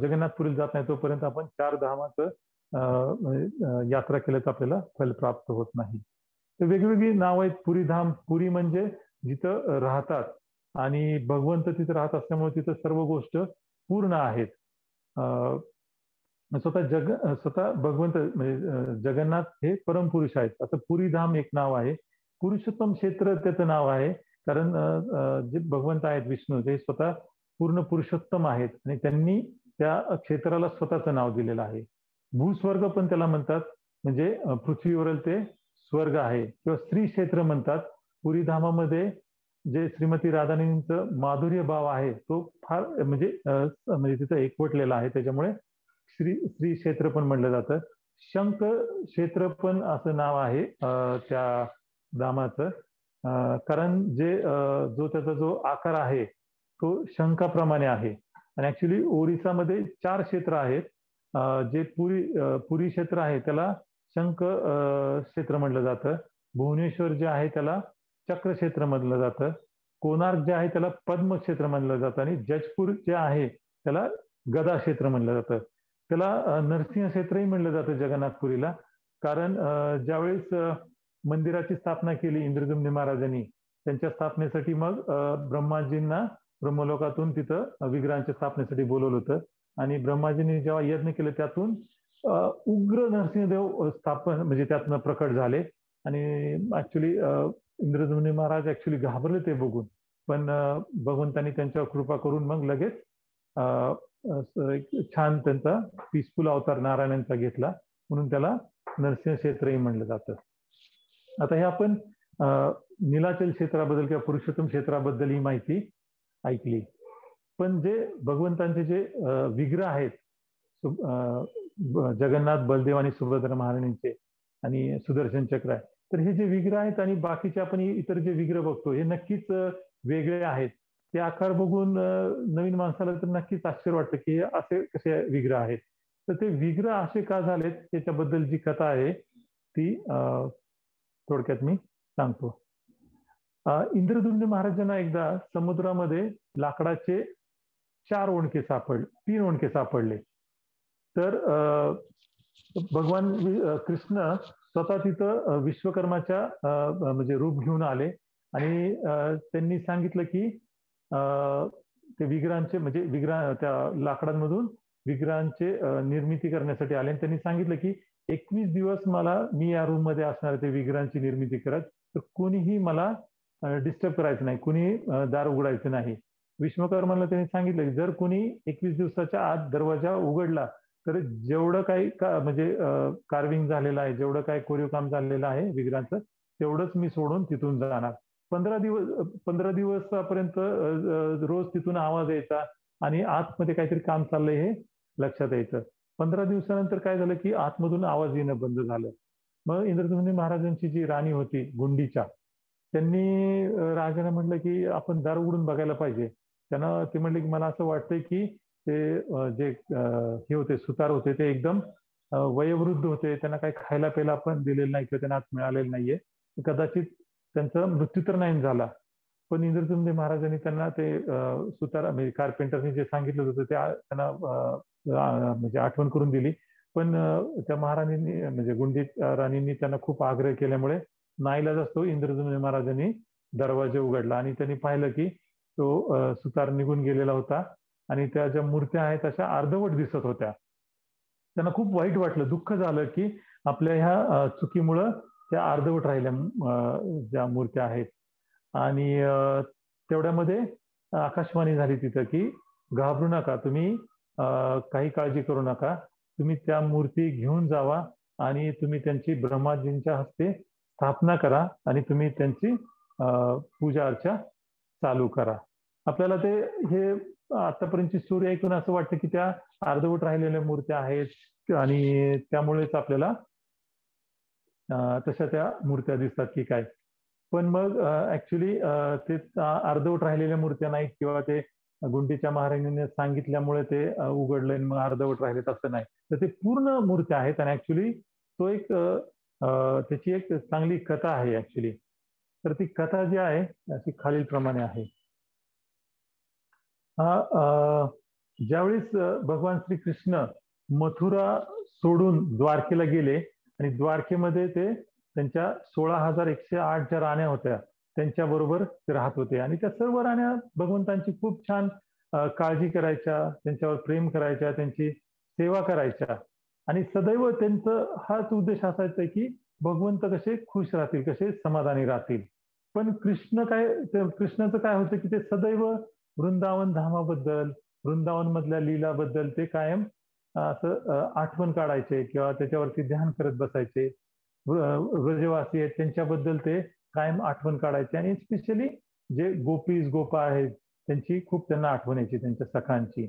जगन्नाथपुरीला जात नाही तोपर्यंत आपण 4 धामाचं यात्रा केल्याचं आपल्याला फल प्राप्त होत नाही. तर वेगवेगळी नाव आहेत. पुरी धाम, पुरी म्हणजे जिथं राहतात आणि भगवंत तिथं राहत असल्यामुळे तिथं सर्व गोष्ट पूर्ण आहेत. स्वतः भगवंत म्हणजे जगन्नाथ हे परमपुरुष आहेत. असं पुरी धाम एक नाव आहे. पुरुषोत्तम क्षेत्र त्याचं नाव आहे कारण जे भगवंत आहेत विष्णू ते स्वतः पूर्ण पुरुषोत्तम आहेत आणि त्यांनी त्या क्षेत्राला स्वतःचं नाव दिलेलं आहे. भूस्वर्ग पण त्याला म्हणतात, म्हणजे पृथ्वीवरील ते स्वर्ग आहे किंवा स्त्री क्षेत्र म्हणतात. पुरी धामामध्ये जे श्रीमती राधानींचं माधुर्य भाव आहे तो फार म्हणजे तिथं एकवटलेला आहे. त्याच्यामुळे श्री क्षेत्र पण म्हणलं जातं. शंख क्षेत्र पण असं नाव आहे त्या धामाचं. कारण जो त्याचा जो आकार आहे तो शंखाप्रमाणे आहे. आणि ऍक्च्युली ओरिसामध्ये 4 क्षेत्र आहेत. जे पुरी क्षेत्र आहे त्याला शंख क्षेत्र म्हटलं जातं. भुवनेश्वर जे आहे त्याला चक्र क्षेत्र म्हटलं जातं. कोणार्क जे आहे त्याला पद्म क्षेत्र म्हणलं जातं आणि जजपूर जे आहे त्याला गदा क्षेत्र म्हणलं जातं. त्याला नरसिंह क्षेत्रही म्हणलं जातं जगन्नाथपुरीला. कारण ज्यावेळेस मंदिराची स्थापना केली इंद्रद्युम्न महाराजांनी, त्यांच्या स्थापनेसाठी मग ब्रह्माजींना ब्रह्मलोकातून तिथं विग्रहांच्या स्थापनेसाठी बोलवलं होतं. आणि ब्रह्माजींनी जेव्हा यज्ञ केलं त्यातून उग्र नरसिंहदेव स्थापन म्हणजे त्यातनं प्रकट झाले. आणि ऍक्च्युली इंद्रद्युम्न महाराज ऍक्च्युली घाबरले ते बघून, पण भगवंतांनी त्यांच्यावर कृपा करून मग लगेच एक छान त्यांचा पीसफुल अवतार नारायणांचा घेतला, म्हणून त्याला नरसिंह क्षेत्रही म्हणलं जातं. आता हे आपण नीलाचल क्षेत्राबद्दल किंवा पुरुषोत्तम क्षेत्राबद्दल ही माहिती ऐकली. पण जे भगवंतांचे जे विग्रह आहेत जगन्नाथ, बलदेव आणि सुभद्रा महाराणींचे आणि सुदर्शन चक्र आहे, तर हे जे विग्रह आहेत आणि बाकीचे आपण इतर जे विग्रह बघतो हे नक्कीच वेगळे आहेत. ते आकार बघून नवीन माणसाला तर नक्कीच आश्चर्य वाटतं की असे कसे विग्रह आहेत. तर ते विग्रह असे का झालेत त्याच्याबद्दल जी कथा आहे ती थोडक्यात मी सांगतो. इंद्रद्युम्न महाराजांना एकदा समुद्रामध्ये लाकडाचे 3 ओंडके सापडले. तर भगवान कृष्ण स्वतः तिथं विश्वकर्माच्या म्हणजे रूप घेऊन आले आणि त्यांनी सांगितलं की ते विग्रहांचे म्हणजे विग्रह त्या लाकडांमधून विग्रहांचे निर्मिती करण्यासाठी आले. आणि त्यांनी सांगितलं की 21 दिवस मी या रूम मध्ये असणार ते विग्रहांची निर्मिती करत, तर कोणीही मला डिस्टर्ब करायचं नाही, कुणी दार उघडायचं नाही. विश्वकर्माला त्यांनी सांगितलं की जर कोणी 21 दिवसाच्या आत दरवाजा उघडला तर जेवढं काही म्हणजे कार्विंग झालेलं आहे, जेवढं काही कोरीव काम झालेलं आहे विग्रहांचं, तेवढंच मी सोडून तिथून जाणार. 15 दिवसापर्यंत रोज तिथून आवाज यायचा आणि आतमध्ये काहीतरी काम चाललंय हे लक्षात यायचं. 15 दिवसानंतर काय झालं की आतमधून आवाज येणं बंद झालं. मग इंद्रद्युम्न महाराजांची जी राणी होती गुंडीचा, त्यांनी राजाने म्हटलं की आपण दार उघडून बघायला पाहिजे. त्यांना ते म्हणले की मला असं वाटतंय की ते जे हे होते सुतार होते ते एकदम वयोवृद्ध होते, त्यांना काही खायला प्यायला पण दिलेलं नाही किंवा त्यांना आत मिळालेलं नाहीये, कदाचित त्यांचा मृत्यू तर नाही झाला. पण इंद्रद्युम्न महाराजांनी त्यांना ते सुतार म्हणजे कार्पेंटरनी जे सांगितलं होतं ते त्यांना म्हणजे आठवण करून दिली. पण त्या महाराणींनी म्हणजे गुंडी राणींनी त्यांना खूप आग्रह केल्यामुळे नाईलाज असतो इंद्रद्युम्न महाराजांनी दरवाजा उघडला आणि त्यांनी पाहिलं की तो सुतार निघून गेलेला होता आणि त्या ज्या मूर्त्या आहेत अशा अर्धवट दिसत होत्या. त्यांना खूप वाईट वाटलं, दुःख झालं की आपल्या ह्या चुकीमुळं त्या अर्धवट राहिल्या ज्या मूर्त्या आहेत. आणि तेवढ्यामध्ये आकाशवाणी झाली तिथं की घाबरू नका तुम्ही, काही काळजी करू नका, तुम्ही त्या मूर्ती घेऊन जावा आणि तुम्ही त्यांची ब्रह्माजींच्या हस्ते स्थापना करा आणि तुम्ही त्यांची पूजा अर्चा चालू करा. आपल्याला ते हे आतापर्यंतची स्टोरी ऐकून असं वाटतं की त्या अर्धवट राहिलेल्या मूर्त्या आहेत आणि त्यामुळेच आपल्याला तशा त्या मूर्त्या दिसतात की काय. पण मग ऍक्च्युली ते अर्धवट राहिलेल्या मूर्त्या नाहीत किंवा ते गुंडीच्या महाराणीने सांगितल्यामुळे ते उघडले आणि मग अर्धवट राहिलेत असं नाही, तर ते पूर्ण मूर्त्या आहेत. आणि ऍक्च्युली तो एक त्याची एक चांगली कथा आहे ऍक्च्युली. तर ती कथा जी आहे अशी खालील प्रमाणे आहे. ज्यावेळेस भगवान श्रीकृष्ण मथुरा सोडून द्वारकेला गेले आणि द्वारकेमध्ये ते त्यांच्या 16,108 ज्या राण्या होत्या त्यांच्या बरोबर ते राहत होते आणि त्या सर्व राण्या भगवंतांची खूप छान काळजी करायच्या, त्यांच्यावर प्रेम करायच्या, त्यांची सेवा करायच्या आणि सदैव त्यांचं हाच उद्देश असायचा की भगवंत कसे खुश राहतील, कसे समाधानी राहतील. पण कृष्णाचं काय होतं की ते सदैव वृंदावन धामाबद्दल, वृंदावन मधल्या लीलाबद्दल ते कायम असं आठवण काढायचे किंवा त्याच्यावरती ध्यान करत बसायचे. व्रजवासी आहेत त्यांच्याबद्दल ते कायम आठवण काढायचे आणि स्पेशली जे गोपा आहेत त्यांची खूप त्यांना आठवण यायची, त्यांच्या सखांची.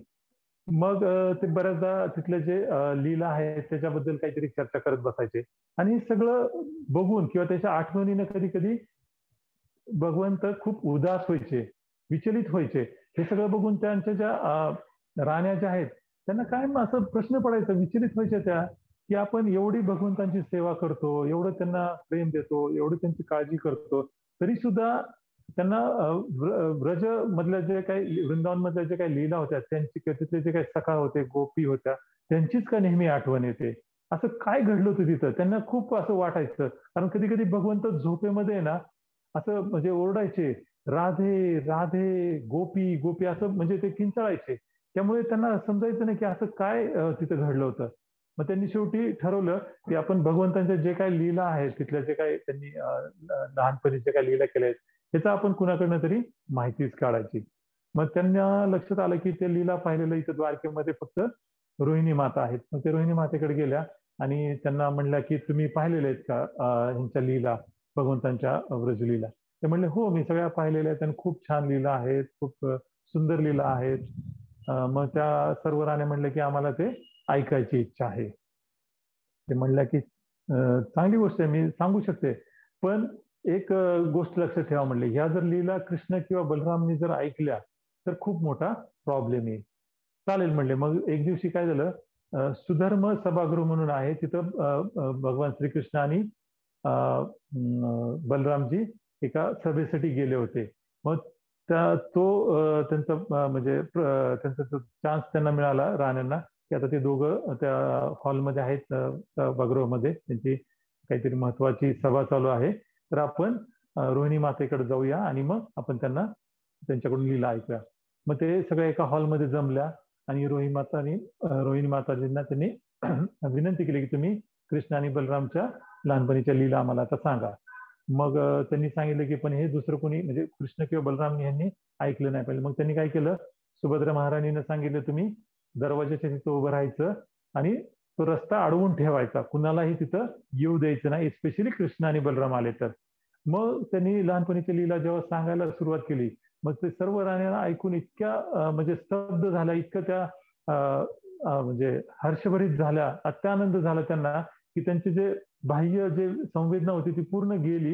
मग ते बऱ्याचदा तिथले जे लीला आहेत त्याच्याबद्दल काहीतरी चर्चा करत बसायचे आणि सगळं बघून किंवा त्याच्या आठवणीनं कधी कधी भगवंत खूप उदास व्हायचे, विचलित व्हायचे. हे सगळं बघून त्यांच्या ज्या राण्या ज्या आहेत, त्यांना काय असं प्रश्न पडायचा, विचलित व्हायच्या त्या, की आपण एवढी भगवंतांची सेवा करतो, एवढं त्यांना प्रेम देतो, एवढी त्यांची काळजी करतो, तरी सुद्धा त्यांना ब्रज मधल्या जे काही वृंदावन मधल्या जे काही लीला होत्या, त्यांची तिथले जे काही सखा होते, गोपी होत्या, त्यांचीच का नेहमी आठवण येते. असं काय घडलं होतं तिथं? त्यांना खूप असं वाटायचं. कारण कधी-कधी भगवंत झोपेमध्ये ना, असं म्हणजे ओरडायचे, "राधे, राधे, गोपी, गोपी" असं म्हणजे ते किंचाळायचे. त्यामुळे त्यांना समजायचं नाही, की असं काय तिथं घडलं होतं. मग त्यांनी शेवटी ठरवलं, की आपण भगवंतांच्या जे काही लीला आहेत, तिथल्या जे काही त्यांनी लहानपणी जे काही लीला केल्या आहेत, त्याचं आपण कुणाकडनं तरी माहितीच काढायची. मग त्यांना लक्षात आलं, की ते लीला पाहिलेलं इथं द्वारकेमध्ये फक्त रोहिणी माता आहेत. मग ते रोहिणी मातेकडे गेल्या आणि त्यांना म्हणल्या, की "तुम्ही पाहिलेल्या आहेत का ह्यांच्या लीला, भगवंतांच्या व्रजलीला?" ते म्हणले, "हो, मी सगळ्या पाहिलेल्या आहेत आणि खूप छान लीला आहेत, खूप सुंदर लीला आहेत." मग त्या सर्व राण्या म्हणल्या, की "आम्हाला ते ऐकायची इच्छा आहे." ते म्हणल्या, की "चांगली गोष्ट आहे, मी सांगू शकते. पण एक गोष्ट लक्षात ठेवा" म्हणले, "ह्या जर लीला कृष्ण किंवा बलरामनी जर ऐकल्या, तर खूप मोठा प्रॉब्लेम येईल." चालेल म्हणले. मग एक दिवशी काय झालं, सुधर्म सभागृह म्हणून आहे. तिथं भगवान श्रीकृष्ण आणि बलरामजी एका सभेसाठी गेले होते. मग तो त्यांचा म्हणजे त्यांचा तो चान्स त्यांना मिळाला राण्यांना, की आता ते दोघं त्या हॉलमध्ये आहेत सभागृहामध्ये. त्यांची काहीतरी महत्वाची सभा चालू आहे. तर आपण रोहिणी मातेकडे जाऊया आणि मग आपण त्यांच्याकडून लीला ऐकूया. मग ते सगळे एका हॉलमध्ये जमल्या आणि रोहिणी माताजींना त्यांनी विनंती केली, की तुम्ही कृष्ण आणि बलरामच्या लहानपणीच्या लीला आम्हाला आता सांगा. मग त्यांनी सांगितलं, की पण हे दुसरं कोणी म्हणजे कृष्ण किंवा बलराम यांनी ऐकलं नाही पाहिजे. मग त्यांनी काय केलं, सुभद्रा महाराणीनं सांगितलं, तुम्ही दरवाजाच्या तिथं उभं राहायचं आणि तो रस्ता अडवून ठेवायचा. कुणालाही तिथं येऊ द्यायचं नाही, स्पेशली कृष्ण आणि बलराम आले तर. मग त्यांनी लहानपणीची लीला जेव्हा सांगायला सुरुवात केली, मग ते सर्व राण्या ऐकून इतक्या म्हणजे स्तब्ध झाल्या, इतकं त्या म्हणजे हर्षभरित झाल्या, अत्यानंद झाला त्यांना, की त्यांचे जे बाह्य जे संवेदना होती ती पूर्ण गेली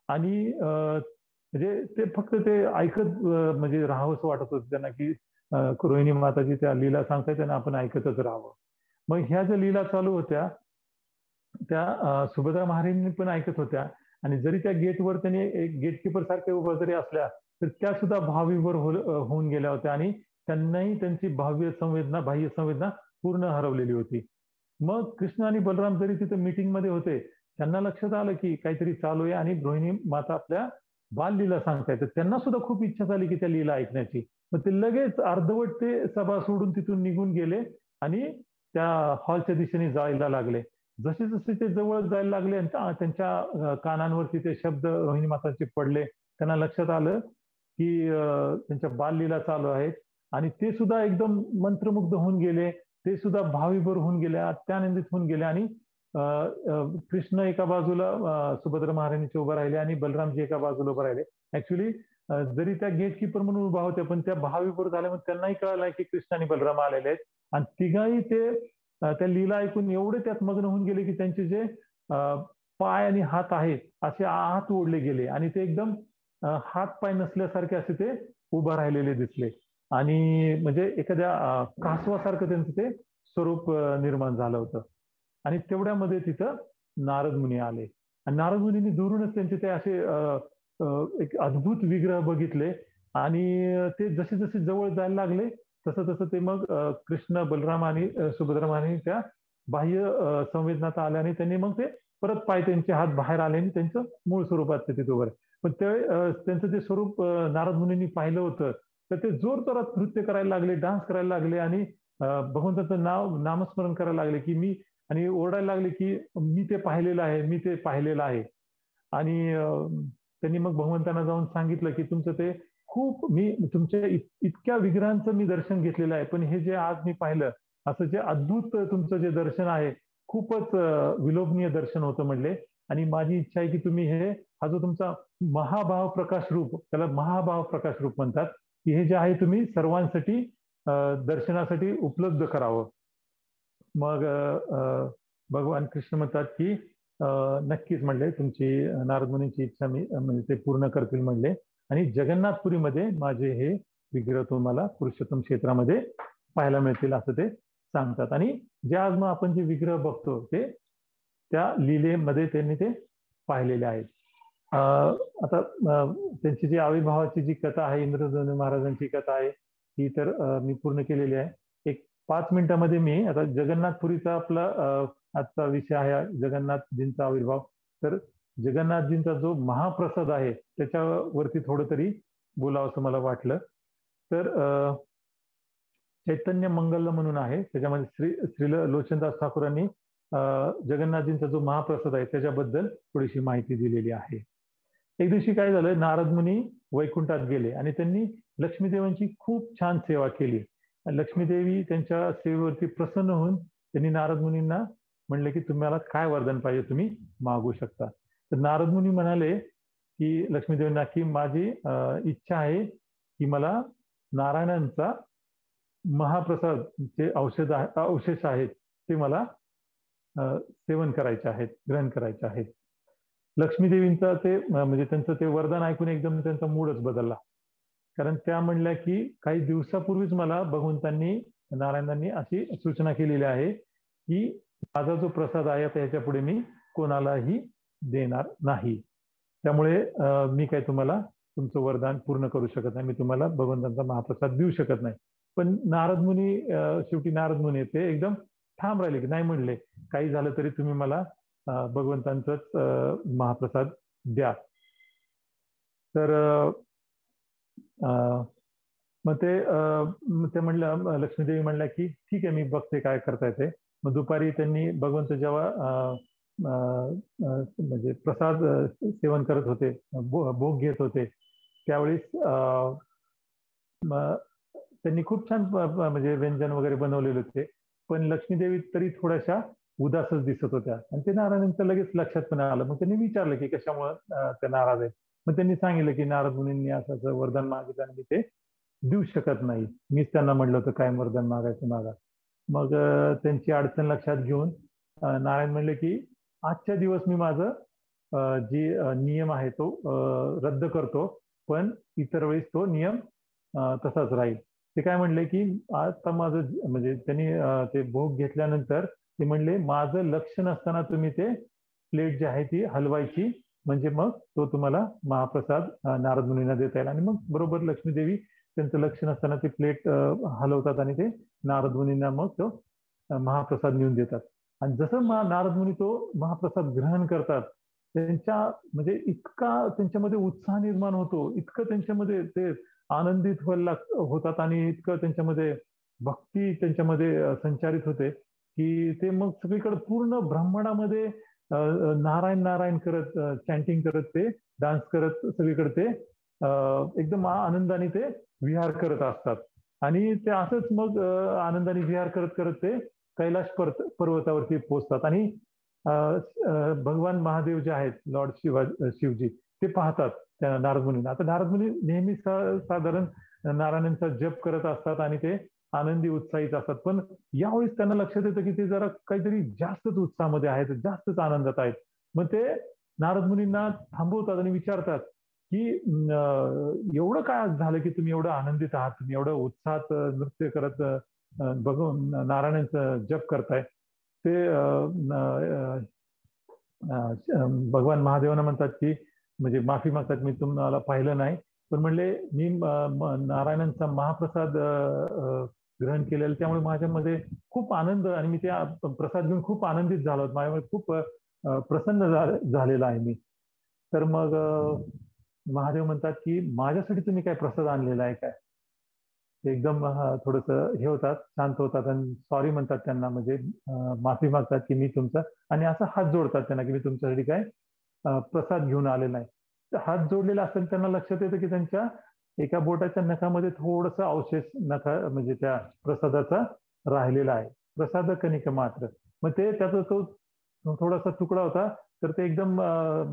आणि म्हणजे ते फक्त ते ऐकत म्हणजे राहावंसं वाटत होतं त्यांना, की रोहिणी माताजी त्या लीला सांगतायत आणि आपण ऐकतच राहावं. मग ह्या ज्या लीला चालू होत्या, त्या सुभद्रा महाराजांनी पण ऐकत होत्या आणि जरी त्या गेटवर त्यांनी एक गेटकीपर सारखे उभं जरी असल्या, तर त्या सुद्धा भावविभोर होऊन गेल्या होत्या आणि त्यांनाही त्यांची बाह्य संवेदना पूर्ण हरवलेली होती. मग कृष्ण आणि बलराम जरी तिथे मीटिंगमध्ये होते, त्यांना लक्षात आलं की काहीतरी चालू आहे आणि रोहिणी माता आपल्या बाललीला सांगतायत. तर त्यांना सुद्धा खूप इच्छा झाली की त्या लीला ऐकण्याची. मग ते लगेच अर्धवट ते सभा सोडून तिथून निघून गेले आणि त्या हॉलच्या दिशेने जायला लागले. जसे जसे ते जवळ जायला लागले आणि त्यांच्या कानांवरती ते शब्द रोहिणी मातांचे पडले. त्यांना लक्षात आलं की त्यांच्या बाललीला चालू आहेत आणि ते सुद्धा एकदम मंत्रमुग्ध होऊन गेले. ते सुद्धा भावविभोर होऊन गेले, अत्यानंदित होऊन गेले आणि कृष्ण एका बाजूला सुभद्रा महाराणीचे उभे राहिले आणि बलरामजी एका बाजूला उभे राहिले. ऍक्च्युली जरी त्या गेटकीपर म्हणून उभा होत्या, पण त्या भावविभोर झाल्यामुळे त्यांनाही कळालं की कृष्ण आणि बलराम आलेले आहेत आणि तिघाही ते त्या लीला ऐकून एवढे त्यात मग्न होऊन गेले की त्यांचे जे पाय आणि हात आहेत असे हात ओढले गेले आणि ते एकदम हात पाय नसल्यासारखे असे ते उभं राहिलेले दिसले आणि म्हणजे एखाद्या कासवासारखं त्यांचं ते स्वरूप निर्माण झालं होतं आणि तेवढ्यामध्ये तिथं नारद मुनी आले आणि नारद मुनींनी दुरूनच त्यांचे ते असे एक अद्भुत विग्रह बघितले आणि ते जसे जसे जवळ जायला लागले तसं तसं ते मग कृष्ण बलराम आणि सुभद्रा महाराणी त्या बाह्य संवेदनात आल्या आणि त्यांनी मग ते परत पाय त्यांचे हात बाहेर आले आणि त्यांचं मूळ स्वरूपात ते तिथे उभं. पण ते त्यांचं ते स्वरूप नारद मुनींनी पाहिलं होतं तर ते जोरजोरात नृत्य करायला लागले, डान्स करायला लागले आणि भगवंताचं नामस्मरण करायला लागले की मी आणि ओरडायला लागले की मी ते पाहिलेलं आहे, मी ते पाहिलेलं आहे. आणि त्यांनी मग भगवंतांना जाऊन सांगितलं की तुमचं ते खूप मी तुमच्या इतक्या विग्रहांचं मी दर्शन घेतलेलं आहे, पण हे जे आज मी पाहिलं असं जे अद्भुत तुमचं जे दर्शन आहे खूपच विलोभनीय दर्शन होतं म्हणले आणि माझी इच्छा आहे की तुम्ही हा जो तुमचा महाभाव प्रकाश रूप त्याला महाभाव प्रकाश रूप म्हणतात की हे जे आहे तुम्ही सर्वांसाठी दर्शनासाठी उपलब्ध करावं. मग भगवान कृष्ण म्हणतात की नक्कीच म्हणले तुमची नारद मुनींची इच्छा मी म्हणजे ते पूर्ण करतील म्हणले. आणि जगन्नाथपुरीमध्ये माझे हे विग्रह तुम्हाला पुरुषोत्तम क्षेत्रामध्ये पाहायला मिळतील असं ते सांगतात. आणि जे आज मग आपण जे विग्रह बघतो ते त्या लीलेमध्ये त्यांनी ते पाहिलेले आहेत. आता त्यांची जी आविर्भावाची जी कथा आहे, इंद्रद्युम्न महाराजांची कथा आहे, ही तर मी पूर्ण केलेली आहे. एक 5 मिनिटामध्ये मी आता जगन्नाथपुरीचा आपला आजचा विषय आहे जगन्नाथजींचा आविर्भाव. तर जगन्नाथजींचा जो महाप्रसाद आहे त्याच्यावरती थोडं तरी बोलावं असं मला वाटलं. तर चैतन्य मंगल म्हणून आहे, त्याच्यामध्ये श्रील लोचनदास ठाकूरांनी जगन्नाथजींचा जो महाप्रसाद आहे त्याच्याबद्दल थोडीशी माहिती दिलेली आहे. एक दिवशी काय झालं, नारद मुनी वैकुंठात गेले आणि त्यांनी लक्ष्मीदेवांची खूप छान सेवा केली. लक्ष्मीदेवी त्यांच्या सेवेवरती प्रसन्न होऊन त्यांनी नारद मुनींना म्हणले की तुम्हाला काय वरदान पाहिजे तुम्ही मागू शकता. तर नारद मुनी म्हणाले की लक्ष्मीदेवींना की माझी इच्छा आहे की मला नारायणांचा महाप्रसाद जे अवशेष आहेत ते मला सेवन करायचे आहेत, ग्रहण करायचे आहेत. लक्ष्मीदेवींचा ते म्हणजे त्यांचं ते वरदान ऐकून एकदम त्यांचा मूडच बदलला. कारण त्या म्हणल्या की काही दिवसापूर्वीच मला भगवंतांनी नारायणांनी अशी सूचना केलेली आहे की माझा जो प्रसाद आहे आता ह्याच्या पुढे मी कोणालाही देणार नाही. त्यामुळे मी काय तुम्हाला तुमचं वरदान पूर्ण करू शकत नाही, मी तुम्हाला भगवंतांचा महाप्रसाद देऊ शकत नाही. पण नारद मुनी शेवटी नारद मुनी ते एकदम ठाम राहिले की नाही म्हणले काही झालं तरी तुम्ही मला भगवंतांचाच महाप्रसाद द्या. तर मग ते म्हणलं, लक्ष्मीदेवी म्हणल्या की ठीक आहे मी बघते काय करता येते. मग दुपारी त्यांनी भगवंत जेव्हा म्हणजे प्रसाद सेवन करत होते, भोग घेत होते, त्यावेळेस त्यांनी खूप छान म्हणजे व्यंजन वगैरे बनवलेले होते. पण लक्ष्मीदेवी तरी थोड्याशा उदासच दिसत होत्या आणि ते नारायणांचं लगेच लक्षात पण आलं. मग त्यांनी विचारलं की कशामुळे त्या नाराज आहेत. मग त्यांनी सांगितलं की नारद मुनींनी असं वरदान मागितलं आणि मी ते देऊ शकत नाही, मीच त्यांना म्हटलं होतं काय वरदान मागायचं मागा. मग त्यांची अडचण लक्षात घेऊन नारायण म्हणले की आजच्या दिवस मी माझं जी नियम आहे तो रद्द करतो, पण इतर वेळेस तो नियम तसाच राहील. ते काय म्हणले की आता माझं म्हणजे त्यांनी ते भोग घेतल्यानंतर ते म्हणले माझं लक्ष नसताना तुम्ही ते प्लेट जी आहे ती हलवायची, म्हणजे मग तो तुम्हाला महाप्रसाद नारद मुनींना देता येईल. आणि मग बरोबर लक्ष्मीदेवी त्यांचं लक्ष नसताना ते प्लेट हलवतात आणि ते नारद मुनींना मग तो महाप्रसाद नेऊन देतात. आणि जसं नारद मुनी तो महाप्रसाद ग्रहण करतात, त्यांच्या म्हणजे इतका त्यांच्यामध्ये उत्साह निर्माण होतो, इतकं त्यांच्यामध्ये ते आनंदित होतात आणि इतकं त्यांच्यामध्ये भक्ती त्यांच्यामध्ये संचारित होते की ते मग सगळीकडे पूर्ण ब्रह्मांडामध्ये नारायण नारायण करत चॅन्टिंग करत ते डान्स करत सगळीकडे ते एकदम आनंदाने ते विहार करत असतात. आणि ते असंच मग आनंदाने विहार करत करत ते कैलाश पर्वतावरती पोहोचतात. आणि भगवान महादेव जे आहेत लॉर्ड शिवजी ते पाहतात त्या नारद मुनींना. आता नारद मुनी नेहमी साधारण नारायणांचा जप करत असतात आणि ते आनंदी उत्साहित असतात, पण यावेळेस त्यांना लक्षात येतं की ते जरा काहीतरी जास्तच उत्साहामध्ये आहेत, जास्तच आनंदात आहेत. मग ते नारद मुनींना थांबवतात आणि विचारतात की एवढं काय झालं की तुम्ही एवढं आनंदित आहात, तुम्ही एवढं उत्साहात नृत्य करत बघून नारायणांचं जप करताय. ते भगवान महादेवांना म्हणतात की म्हणजे माफी मागतात, मी तुम्हाला पाहिलं नाही, पण म्हणले मी नारायणांचा महाप्रसाद ग्रहण केलेलं, त्यामुळे माझ्यामध्ये खूप आनंद आणि मी त्या प्रसाद घेऊन खूप आनंदित झालो, माझ्यामध्ये खूप प्रसन्न झालेला आहे मी. तर मग महादेव म्हणतात की माझ्यासाठी तुम्ही काय प्रसाद आणलेला आहे काय. एकदम थोडस हे होतात, शांत होतात आणि सॉरी म्हणतात त्यांना, म्हणजे माफी मागतात की मी तुमचा, आणि असं हात जोडतात त्यांना की मी तुमच्यासाठी काय प्रसाद घेऊन आलेला आहे. तर हात जोडलेला असताना त्यांना लक्षात येतं की त्यांच्या एका बोटाच्या नखामध्ये थोडस अवशेष नखा म्हणजे त्या प्रसादाचा राहिलेला आहे, प्रसाद कणिक मात्र. मग ते त्याचा तो थोडासा तुकडा होता, तर ते एकदम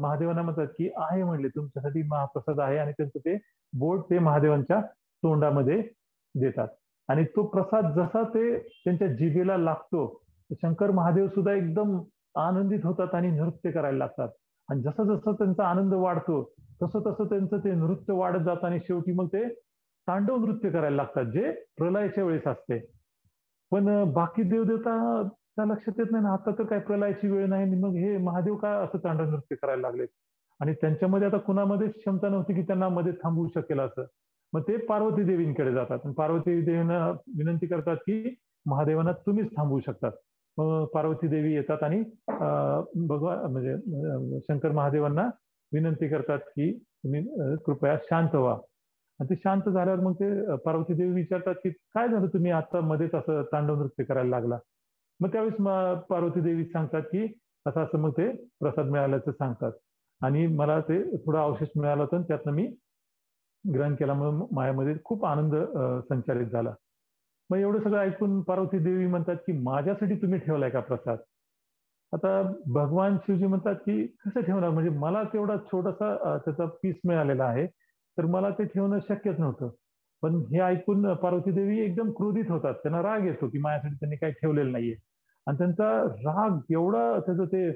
महादेवांना म्हणतात की आहे म्हणले तुमच्यासाठी महाप्रसाद आहे, आणि त्यांचं ते बोट ते महादेवांच्या तोंडामध्ये देतात. आणि तो प्रसाद जसा ते त्यांच्या जिभेला लागतो, शंकर महादेव सुद्धा एकदम आनंदित होतात आणि नृत्य करायला लागतात. आणि जसं जसं त्यांचा आनंद वाढतो, तसं तसं त्यांचं ते नृत्य वाढत जातं आणि शेवटी मग ते तांडव नृत्य करायला लागतात, जे प्रलयाच्या वेळेस असते. पण बाकी देवदेवता त्या लक्षात येत नाही ना, आता तर काय प्रलयाची वेळ नाही आणि मग हे महादेव का असं तांडव नृत्य करायला लागले. आणि त्यांच्यामध्ये आता कुणामध्येच क्षमता नव्हती की त्यांना मध्ये थांबवू शकेल असं. मग ते पार्वती देवींकडे जातात आणि पार्वती देवींना विनंती करतात की महादेवांना तुम्हीच थांबवू शकतात. मग पार्वती देवी येतात आणि भगवान म्हणजे शंकर महादेवांना विनंती करतात की तुम्ही कृपया शांत व्हा. आणि ते शांत झाल्यावर मग ते पार्वती देवी विचारतात की काय झालं तुम्ही आता मध्येच असं तांडव नृत्य करायला लागला. मग त्यावेळेस पार्वती देवी सांगतात की असं असं मग ते प्रसाद मिळाल्याचं सांगतात. आणि मला ते थोडा अवशेष मिळाला होता आणि त्यातनं मी ग्रहण केल्यामुळे माझ्यामध्ये खूप आनंद संचारित झाला. मग एवढं सगळं ऐकून पार्वती देवी म्हणतात की माझ्यासाठी तुम्ही ठेवलाय का प्रसाद? आता भगवान शिवजी म्हणतात की कसं ठेवणार, म्हणजे मला तेवढा छोटासा त्याचा पीस मिळालेला आहे, तर मला ते ठेवणं शक्यच नव्हतं. पण हे ऐकून पार्वती देवी एकदम क्रोधित होतात, त्यांना राग येतो की माझ्यासाठी त्यांनी काही ठेवलेलं नाहीये. आणि त्यांचा राग एवढा त्याचं ते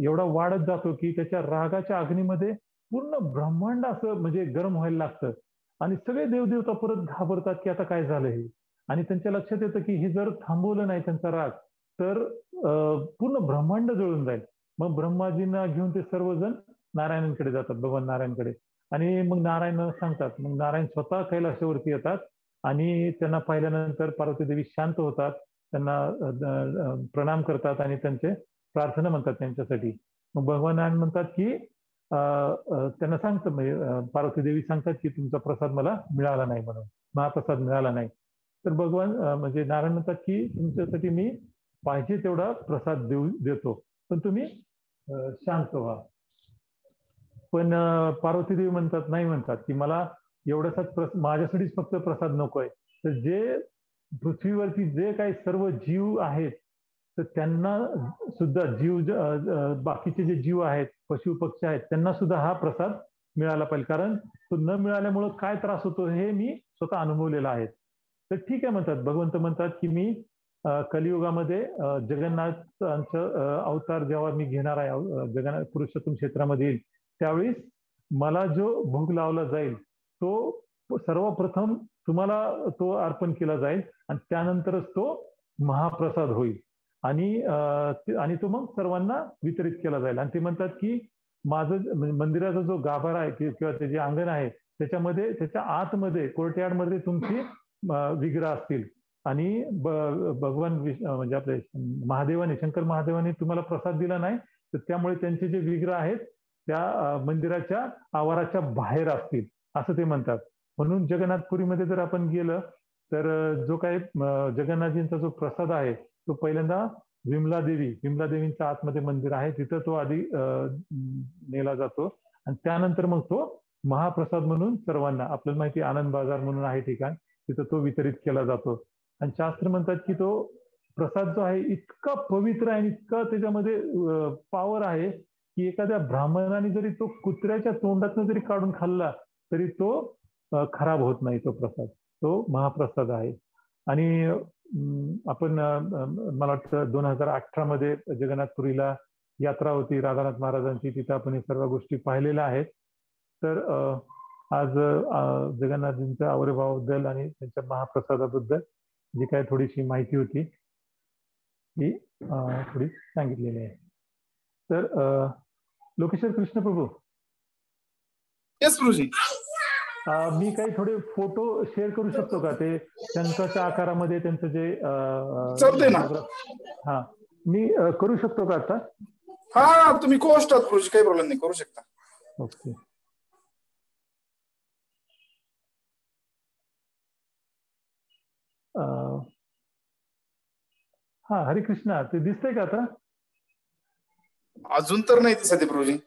एवढा वाढत जातो की त्याच्या रागाच्या अग्नीमध्ये पूर्ण ब्रह्मांड असं म्हणजे गरम व्हायला लागतं. आणि सगळे देवदेवता परत घाबरतात की आता काय झालं हे. आणि त्यांच्या लक्षात येतं की हे जर थांबवलं नाही त्यांचा राग, तर पूर्ण ब्रह्मांड जळून जाईल. मग ब्रह्माजींना घेऊन ते सर्वजण नारायणांकडे जातात, भगवान नारायणकडे. आणि मग नारायण सांगतात, मग नारायण स्वतः कैलासावरती येतात आणि त्यांना पाहिल्यानंतर पार्वती देवी शांत होतात, त्यांना प्रणाम करतात आणि त्यांचे प्रार्थना म्हणतात त्यांच्यासाठी. मग भगवान नारायण म्हणतात की त्यांना सांगतात, म्हणजे पार्वती देवी सांगतात की तुमचा प्रसाद मला मिळाला नाही म्हणून, महाप्रसाद मिळाला नाही. तर भगवान म्हणजे नारायण म्हणतात की तुमच्यासाठी मी पाहिजे तेवढा प्रसाद देतो, पण तुम्ही शांत व्हा. पण पार्वती देवी म्हणतात, नाही म्हणतात की मला एवढ्यासाच माझ्यासाठीच फक्त प्रसाद नकोय. तर जे पृथ्वीवरती जे काही सर्व जीव आहेत, तर त्यांना सुद्धा बाकीचे जे जीव आहेत, पशु पक्षी आहेत, त्यांना सुद्धा हा प्रसाद मिळाला पाहिजे. कारण तो न मिळाल्यामुळं काय त्रास होतो हे मी स्वतः अनुभवलेलं आहे. तर ठीक आहे म्हणतात, भगवंत म्हणतात की मी कलियुगामध्ये जगन्नाथांचं अवतार जेव्हा मी घेणार आहे, जगन्नाथ पुरुषोत्तम क्षेत्रामध्ये येईल, त्यावेळी मला जो भोग लावला जाईल तो सर्वप्रथम तुम्हाला तो अर्पण केला जाईल आणि त्यानंतरच तो महाप्रसाद होईल. आणि तो मग सर्वांना वितरित केला जाईल. आणि ते म्हणतात की माझं मंदिराचा जो गाभारा आहे किंवा ते जे अंगण आहे, त्याच्यामध्ये त्याच्या आतमध्ये कोर्टयार्डमध्ये तुमची विग्रह असतील. आणि भगवान म्हणजे आपले महादेवाने, शंकर महादेवाने तुम्हाला प्रसाद दिला नाही, तर त्यामुळे त्यांचे जे विग्रह आहेत त्या मंदिराच्या आवाराच्या बाहेर असतील, असं ते म्हणतात. म्हणून जगन्नाथपुरीमध्ये जर आपण गेलं, तर जो काही जगन्नाथजींचा जो प्रसाद आहे, तो पहिल्यांदा विमला देवींचं आतमध्ये मंदिर आहे, तिथं तो आधी नेला जातो. आणि त्यानंतर मग तो महाप्रसाद म्हणून सर्वांना, आपल्याला माहिती आनंद बाजार म्हणून आहे ठिकाण, तिथं तो वितरित केला जातो. आणि शास्त्र म्हणतात की तो प्रसाद जो आहे इतका पवित्र आहे आणि इतका त्याच्यामध्ये पॉवर आहे की एखाद्या ब्राह्मणाने जरी तो कुत्र्याच्या तोंडातनं जरी काढून खाल्ला, तरी तो खराब होत नाही तो प्रसाद. तो महाप्रसाद आहे. आणि आपण मला वाटतं 2018 मध्ये जगन्नाथपुरीला यात्रा होती राधानाथ महाराजांची, तिथं आपण हे सर्व गोष्टी पाहिलेल्या आहेत. तर आज जगन्नाथजींच्या आविर्भावाबद्दल आणि त्यांच्या महाप्रसादाबद्दल जी काय थोडीशी माहिती होती ती थोडी सांगितलेली आहे. तर लोकेश्वर कृष्ण प्रभू, येस प्रभूजी. मी काही थोडे फोटो शेअर करू शकतो का, ते शंखाच्या आकारामध्ये त्यांचं जे चालतंय ना. हा, मी करू शकतो का आता? हा, तुम्ही कोस्ट आहात प्रभूजी, काही प्रॉब्लेम नाही, करू शकता. ओके. हा, हरे कृष्णा, ते दिसतंय का आता? अजून तर नाही दिसत प्रभूजी.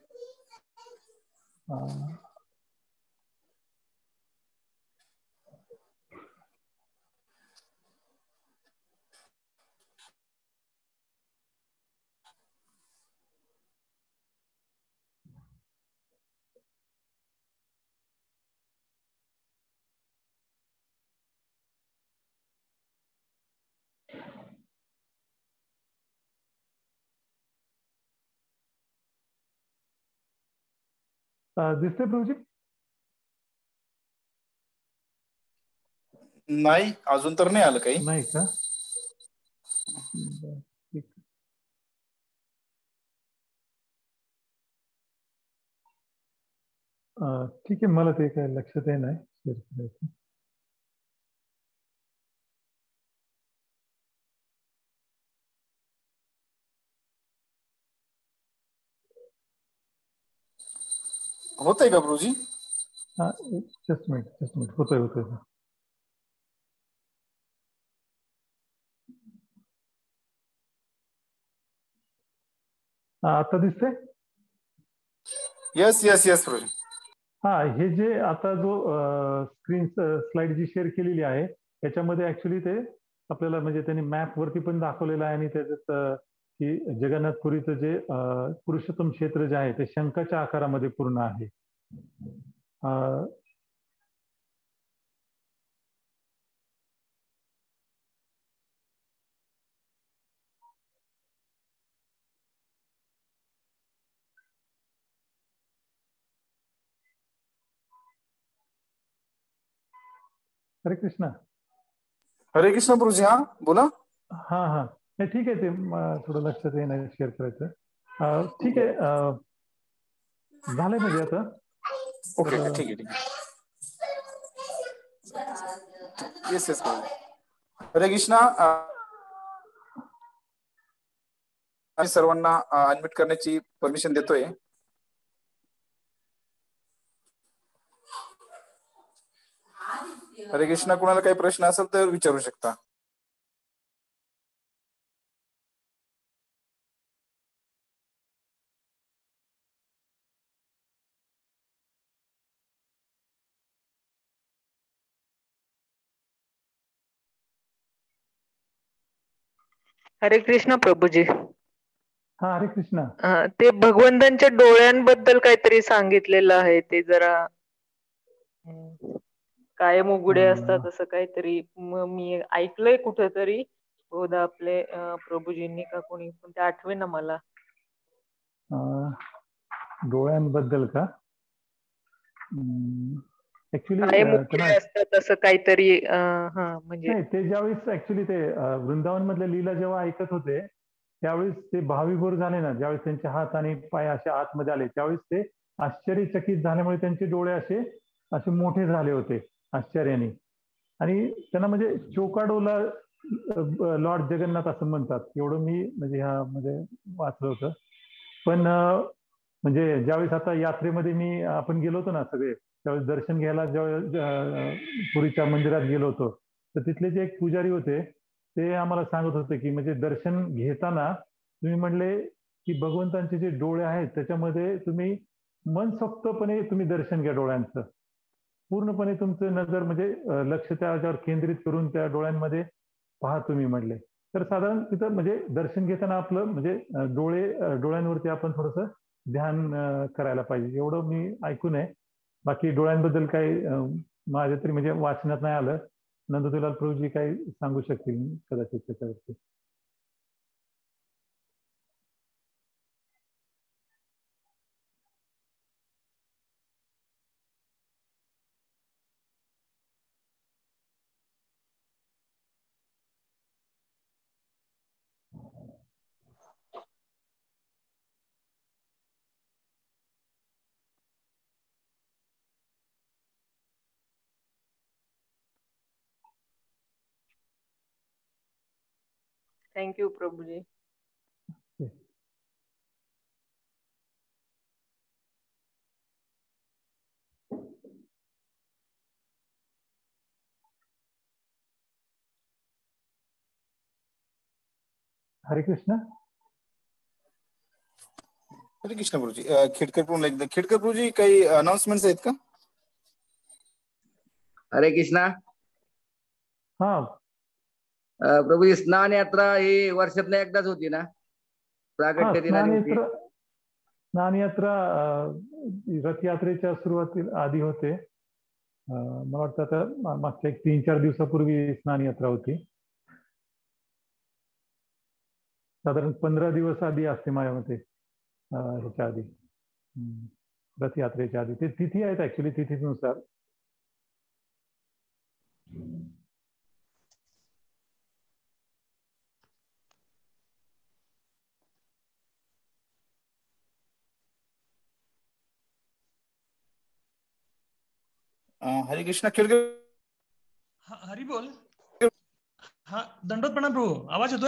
दिसतंय प्रभूजी? नाही, अजून तर नाही आलं काही. नाही का? बरं, ठीक. ठीक आहे, मला ते काय लक्षात आहे नाही शेअर करायचं. होतंय का प्रभूजी? हा, जस्ट मिनिट होतोय. आता दिसतंय? Yes yes yes Prabhuji. हा, हे जे आता जो स्क्रीन स्लाइड जी शेअर केलेली आहे त्याच्यामध्ये ऍक्च्युली ते आपल्याला म्हणजे त्यांनी मॅप वरती पण दाखवलेलं आहे आणि त्याच्यात की जगन्नाथपुरीचं जे पुरुषोत्तम क्षेत्र जे आहे ते शंखाच्या आकारामध्ये पूर्ण आहे. हरे कृष्णा. हरे कृष्ण प्रभूजी. हा बोला. हा, नाही ठीक आहे, ते थोडं लक्षात येणं शेअर करायचं. ठीक आहे, झालंय म्हणजे आता. ओके ठीक आहे. Yes yes Prabhuji. हरे कृष्णा. आम्ही सर्वांना अनम्यूट करण्याची परमिशन देतोय. हरे कृष्णा. कुणाला काही प्रश्न असेल तर विचारू शकता. हरे कृष्ण प्रभूजी. हा, हरे कृष्णा. ते भगवंतांच्या डोळ्यांबद्दल काहीतरी सांगितलेलं आहे, ते जरा कायम उघडे असतात असं काहीतरी मी ऐकलंय कुठेतरी. बहुधा आपले प्रभूजींनी का कोणी, पण ते आठवेना मला. डोळ्यांबद्दल का? ऍक्च्युली कायम उघडे असतात असं काहीतरी. म्हणजे नाही, ते ज्यावेळेस ऍक्च्युली ते वृंदावन मधल्या लीला जेव्हा ऐकत होते त्यावेळेस ते भाविभोर झाले ना, ज्यावेळेस त्यांचे हात आणि पाय असे आतमध्ये आले त्यावेळेस ते आश्चर्यचकित झाल्यामुळे त्यांचे डोळे असे मोठे झाले होते आश्चर्याने. आणि त्यांना म्हणजे चोकाडोला लॉर्ड जगन्नाथ असं म्हणतात, एवढं मी म्हणजे ह्या म्हणजे वाचलं होतं. पण म्हणजे ज्यावेळेस आता यात्रेमध्ये आपण गेलो होतो ना सगळे, त्यावेळेस दर्शन घ्यायला ज्यावेळेस पुरीच्या मंदिरात गेलो होतो तर तिथले जे एक पुजारी होते ते आम्हाला सांगत होते की म्हणजे दर्शन घेताना तुम्ही म्हणले की भगवंतांचे जे डोळे आहेत त्याच्यामध्ये तुम्ही मनसोक्तपणे तुम्ही दर्शन घ्या डोळ्यांचं. पूर्णपणे तुमचं नजर म्हणजे लक्ष त्याच्यावर केंद्रित करून त्या डोळ्यांमध्ये पहा तुम्ही म्हणले. तर साधारण तिथं म्हणजे दर्शन घेताना आपलं म्हणजे डोळ्यांवरती आपण थोडंसं ध्यान करायला पाहिजे, एवढं मी ऐकून आहे. बाकी डोळ्यांबद्दल काही माझ्या तरी म्हणजे वाचण्यात नाही आलं. नंदुलाल प्रभूजी काही सांगू शकतील कदाचित त्याच्यावरती. थँक्यू प्रभूजी. हरे कृष्ण. हरे कृष्ण प्रभूजी. खेडकर प्रभूजी काही अनाउन्समेंट्स आहेत का? हरे कृष्णा. हा प्रभू, स्नान यात्रा ही वर्षातनं एकदाच होती ना? प्रागट्य दिनानिमित्त. स्नान यात्रा रथयात्रेच्या सुरुवातीला आधी होते. मला वाटतं आता मागच्या 3-4 दिवसापूर्वी स्नान यात्रा होती. साधारण 15 दिवस आधी असते माझ्या मते, ह्याच्या आधी रथयात्रेच्या आधी. ते तिथी आहेत ऍक्च्युली, तिथीनुसार. हरे कृष्णा खिडकर. हरी बोल. हा, दंडोत प्रणाम प्रभू. आवाज येतोय?